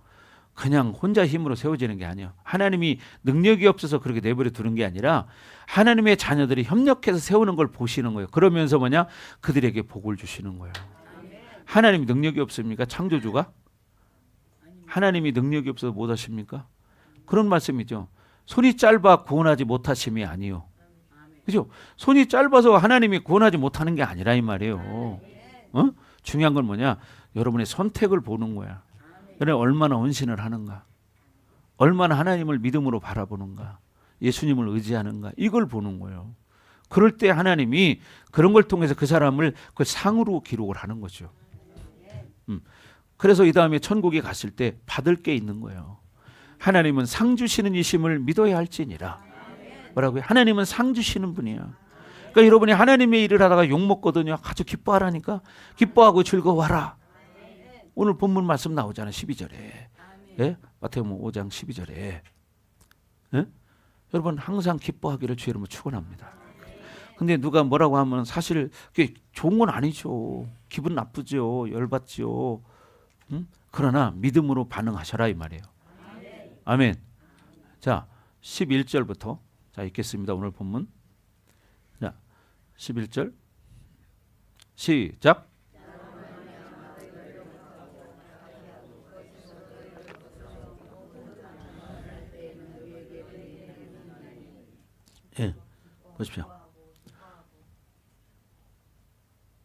그냥 혼자 힘으로 세워지는 게 아니에요. 하나님이 능력이 없어서 그렇게 내버려 두는 게 아니라 하나님의 자녀들이 협력해서 세우는 걸 보시는 거예요. 그러면서 뭐냐? 그들에게 복을 주시는 거예요. 하나님이 능력이 없습니까? 창조주가? 하나님이 능력이 없어서 못 하십니까? 그런 말씀이죠. 손이 짧아 구원하지 못하심이 아니요. 그죠? 손이 짧아서 하나님이 구원하지 못하는 게 아니라 이 말이에요. 중요한 건 뭐냐? 여러분의 선택을 보는 거야. 여러분 얼마나 헌신을 하는가? 얼마나 하나님을 믿음으로 바라보는가? 예수님을 의지하는가? 이걸 보는 거예요. 그럴 때 하나님이 그런 걸 통해서 그 사람을 그 상으로 기록을 하는 거죠. 그래서 이 다음에 천국에 갔을 때 받을 게 있는 거예요. 하나님은 상 주시는 이심을 믿어야 할지니라. 뭐라고요? 하나님은 상 주시는 분이야. 그러니까 여러분이 하나님의 일을 하다가 욕 먹거든요. 아주 기뻐하라니까. 기뻐하고 즐거워하라. 오늘 본문 말씀 나오잖아요. 12절에. 예? 마태복음 5장 12절에. 예? 여러분 항상 기뻐하기를 주의 이름으로 축원합니다. 근데 누가 뭐라고 하면 사실 그게 좋은 건 아니죠. 기분 나쁘죠. 열받죠. 그러나 믿음으로 반응하셔라 이 말이에요. 아멘. 자, 11절부터 자 읽겠습니다. 오늘 본문. 자, 11절 시작. 예, 보십시오.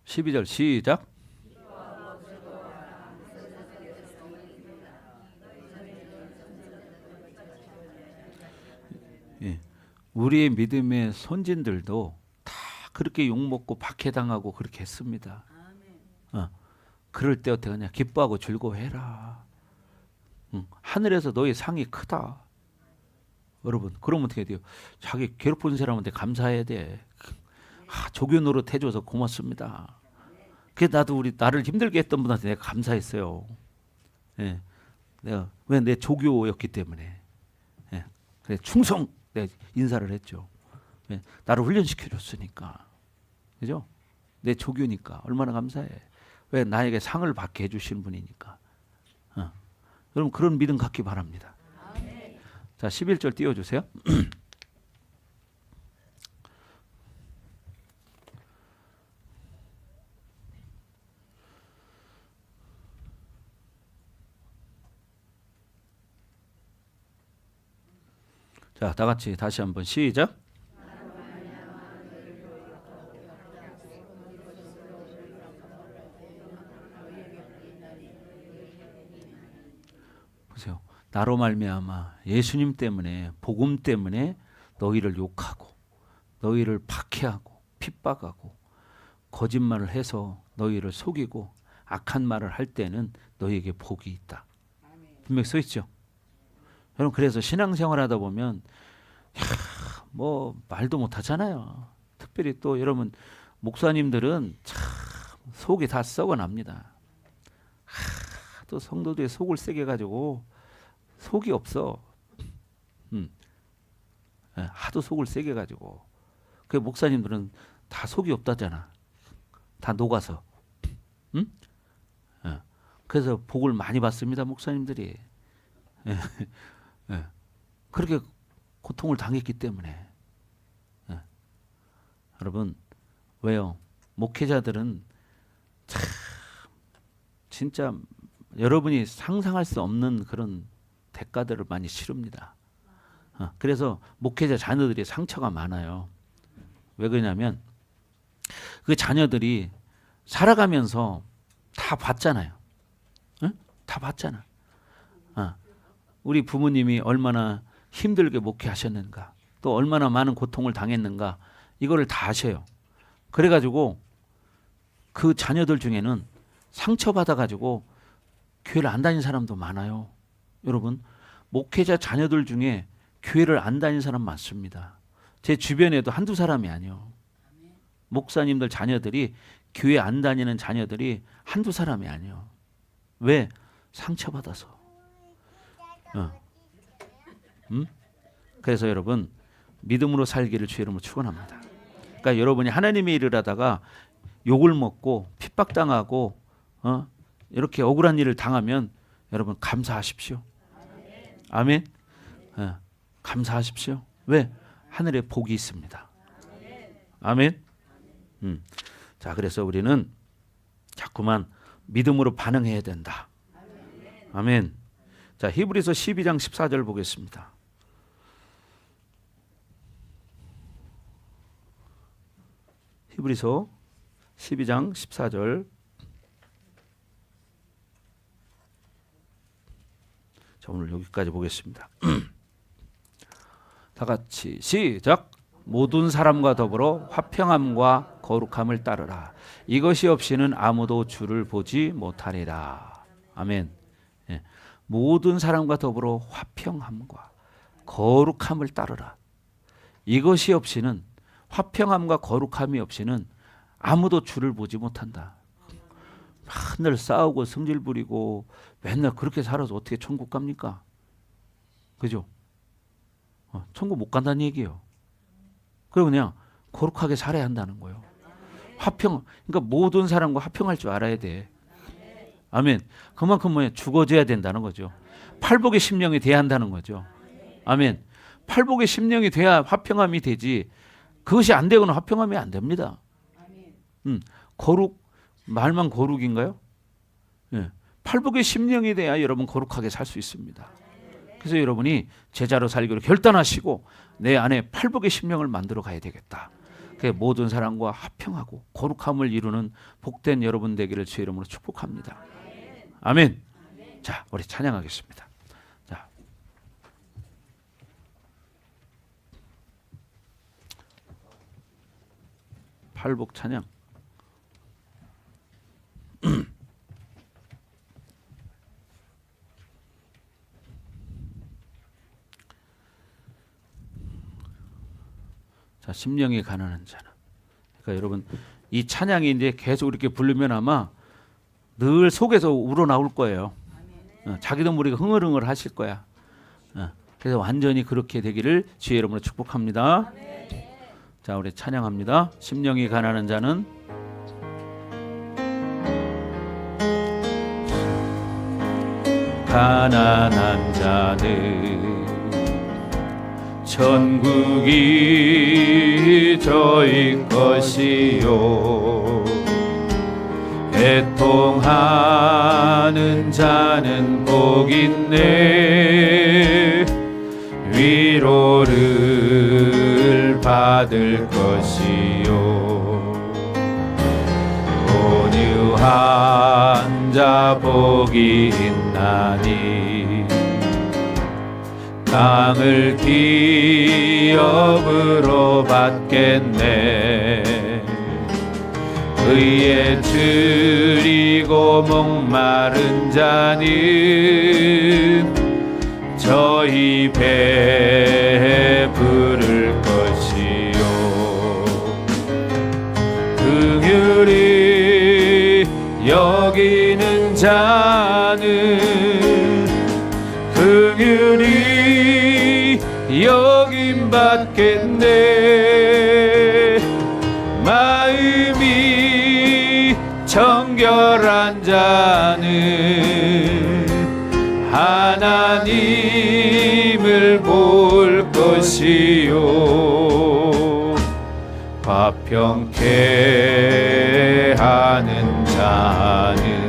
12절 시작. 예, 우리의 믿음의 선진들도 다 그렇게 욕먹고 박해당하고 그렇게 했습니다. 그럴 때 어떻게 하냐? 기뻐하고 즐거워해라. 하늘에서 너의 상이 크다. 여러분, 그러면 어떻게 돼요? 자기 괴롭힌 사람한테 감사해야 돼. 조교 노릇 해줘서 고맙습니다. 그게 나도 나를 힘들게 했던 분한테 내가 감사했어요. 예, 내가 왜 내 조교였기 때문에. 예, 그래 충성 내 인사를 했죠. 예, 나를 훈련시켜 줬으니까, 그죠? 내 조교니까 얼마나 감사해. 왜 나에게 상을 받게 해주시는 분이니까. 여러분 그런 믿음 갖기 바랍니다. 자, 11절 띄워주세요. 자, 다 같이 다시 한번 시작. 보세요. 나로 말미암아 예수님 때문에 복음 때문에 너희를 욕하고 너희를 박해하고 핍박하고 거짓말을 해서 너희를 속이고 악한 말을 할 때는 너희에게 복이 있다. 분명히 써 있죠. 여러분 그래서 신앙생활 하다 보면 뭐 말도 못 하잖아요. 특별히 또 여러분 목사님들은 참 속이 다 썩어납니다. 또 성도들의 속을 세게 가지고 속이 없어. 하도 속을 세게 가지고 그 목사님들은 다 속이 없다잖아. 다 녹아서. 그래서 복을 많이 받습니다 목사님들이. 그렇게 고통을 당했기 때문에. 여러분 왜요? 목회자들은 참 진짜 여러분이 상상할 수 없는 그런 대가들을 많이 치릅니다. 그래서 목회자 자녀들이 상처가 많아요. 왜 그러냐면 그 자녀들이 살아가면서 다 봤잖아요. 다 봤잖아. 우리 부모님이 얼마나 힘들게 목회하셨는가, 또 얼마나 많은 고통을 당했는가, 이거를 다 아셔요. 그래가지고 그 자녀들 중에는 상처받아가지고 교회를 안 다닌 사람도 많아요. 여러분 목회자 자녀들 중에 교회를 안 다니는 사람 많습니다. 제 주변에도 한두 사람이 아니요. 목사님들 자녀들이 교회 안 다니는 자녀들이 한두 사람이 아니요. 왜? 상처받아서. 그래서 여러분 믿음으로 살기를 주의 이름으로 축원합니다. 그러니까 여러분이 하나님의 일을 하다가 욕을 먹고 핍박당하고 이렇게 억울한 일을 당하면 여러분 감사하십시오. 아멘. 감사하십시오. 왜? 하늘에 복이 있습니다. 아멘. 자, 그래서 우리는 자꾸만 믿음으로 반응해야 된다. 아멘. 자, 히브리서 12장 14절 보겠습니다. 히브리서 12장 14절. 자, 오늘 여기까지 보겠습니다. 다 같이 시작. 모든 사람과 더불어 화평함과 거룩함을 따르라. 이것이 없이는 아무도 주를 보지 못하리라. 아멘. 예. 모든 사람과 더불어 화평함과 거룩함을 따르라. 이것이 없이는, 화평함과 거룩함이 없이는 아무도 주를 보지 못한다. 맨날 싸우고 성질 부리고 맨날 그렇게 살아서 어떻게 천국 갑니까? 그죠? 천국 못 간다는 얘기예요. 그리고 그냥 거룩하게 살아야 한다는 거예요. 그러니까 모든 사람과 화평할 줄 알아야 돼. 아멘. 그만큼 뭐야? 죽어져야 된다는 거죠. 팔복의 심령이 돼야 한다는 거죠. 아멘. 팔복의 심령이 돼야 화평함이 되지. 그것이 안 되고는 화평함이 안 됩니다. 거룩, 말만 거룩인가요? 예. 팔복의 심령이 돼야 여러분 거룩하게 살 수 있습니다. 그래서 여러분이 제자로 살기로 결단하시고 내 안에 팔복의 심령을 만들어 가야 되겠다. 모든 사람과 화평하고 거룩함을 이루는 복된 여러분 되기를 주의 이름으로 축복합니다. 아멘. 자, 우리 찬양하겠습니다. 자, 팔복 찬양. 자, 심령이 가난한 자는. 그러니까 여러분 이 찬양이 이제 계속 이렇게 부르면 아마 늘 속에서 우러나올 거예요. 자기도 모르게 흥얼흥얼 하실 거야. 그래서 완전히 그렇게 되기를 주의 이름으로 축복합니다. 자, 우리 찬양합니다. 심령이 가난한 자는 가난한 자는 천국이 저희 것이요 애통하는 자는 복 있네 위로를 받을 것이요 온유한 자 복이 있나니 땅을 기업으로 받겠네 의에 줄이고 목마른 자는 저희 배에 부를 것이요 긍휼히 여기는 자는 긍휼히 여김 받겠네 마음이 정결한 자는 하나님을 볼 것이요 화평케 하는 자는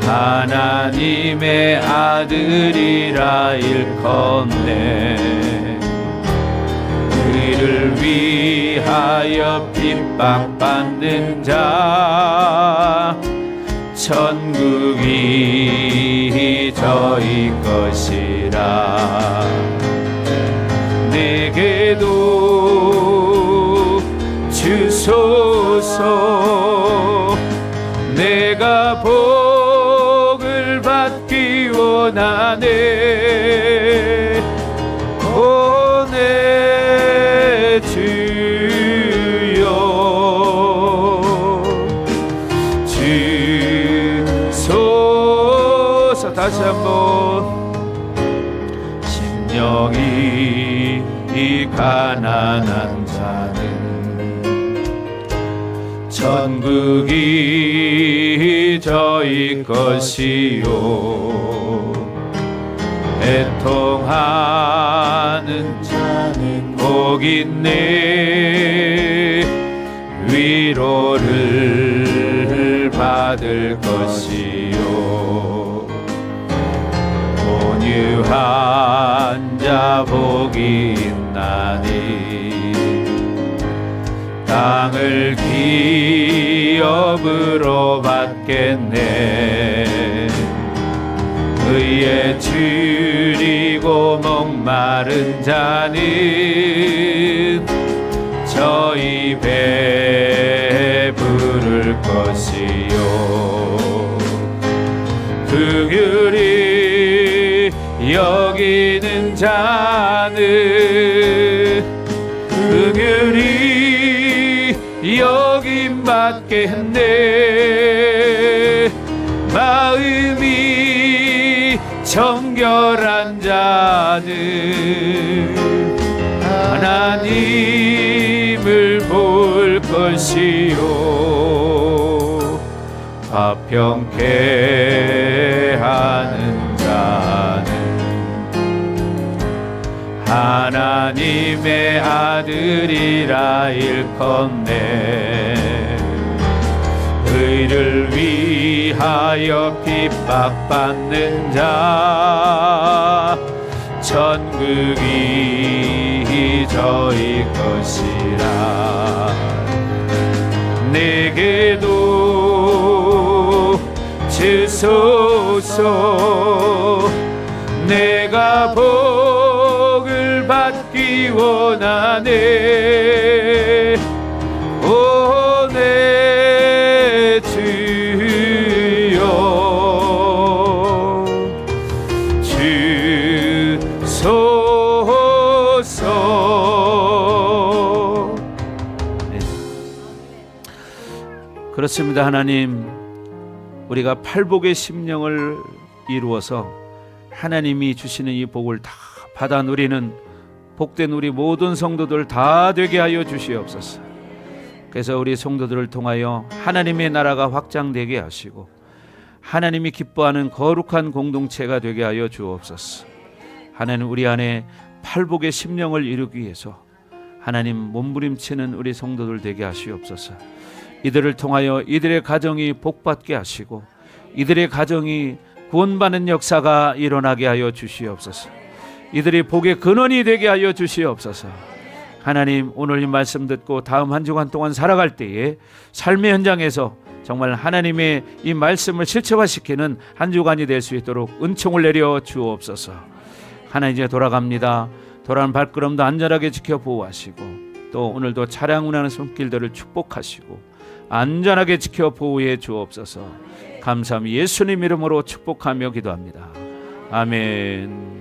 하나님의 아들이라 일컫네 그를 위하여 핍박받는 자 천국이 저희 것이라 내게도 주소서 내가 복을 받기 원하네 천국이 저희 것이요 애통하는 자는 복 있네 위로를 받을 것이요 온유한 자 복이 있나니 땅을 기업으로 받겠네 의에 줄이고 목마른 자는 저희 배에 부를 것이요 긍휼히 여기는 자는 긍휼히 여김 받겠네 마음이 정결한 자는 하나님을 볼 것이요 화평케 하는 자는 하나님의 아들이라 일컫네 의를 위하여 핍박받는 자 천국이 저희 것이라 내게도 주소서 내가 복을 받기 원하네 오 내 주여 주소서. 네. 그렇습니다. 하나님 우리가 팔복의 심령을 이루어서 하나님이 주시는 이 복을 다 받아 누리는 복된 우리 모든 성도들 다 되게 하여 주시옵소서. 그래서 우리 성도들을 통하여 하나님의 나라가 확장되게 하시고 하나님이 기뻐하는 거룩한 공동체가 되게 하여 주옵소서. 하나님 우리 안에 팔복의 심령을 이루기 위해서 하나님 몸부림치는 우리 성도들 되게 하시옵소서. 이들을 통하여 이들의 가정이 복받게 하시고 이들의 가정이 구원받는 역사가 일어나게 하여 주시옵소서. 이들이 복의 근원이 되게 하여 주시옵소서. 하나님 오늘 이 말씀 듣고 다음 한 주간 동안 살아갈 때에 삶의 현장에서 정말 하나님의 이 말씀을 실체화시키는 한 주간이 될 수 있도록 은총을 내려 주옵소서. 하나님 이제 돌아갑니다. 돌아가는 발걸음도 안전하게 지켜 보호하시고 또 오늘도 차량 운행하는 손길들을 축복하시고 안전하게 지켜 보호해 주옵소서. 감사합니다. 예수님 이름으로 축복하며 기도합니다. 아멘.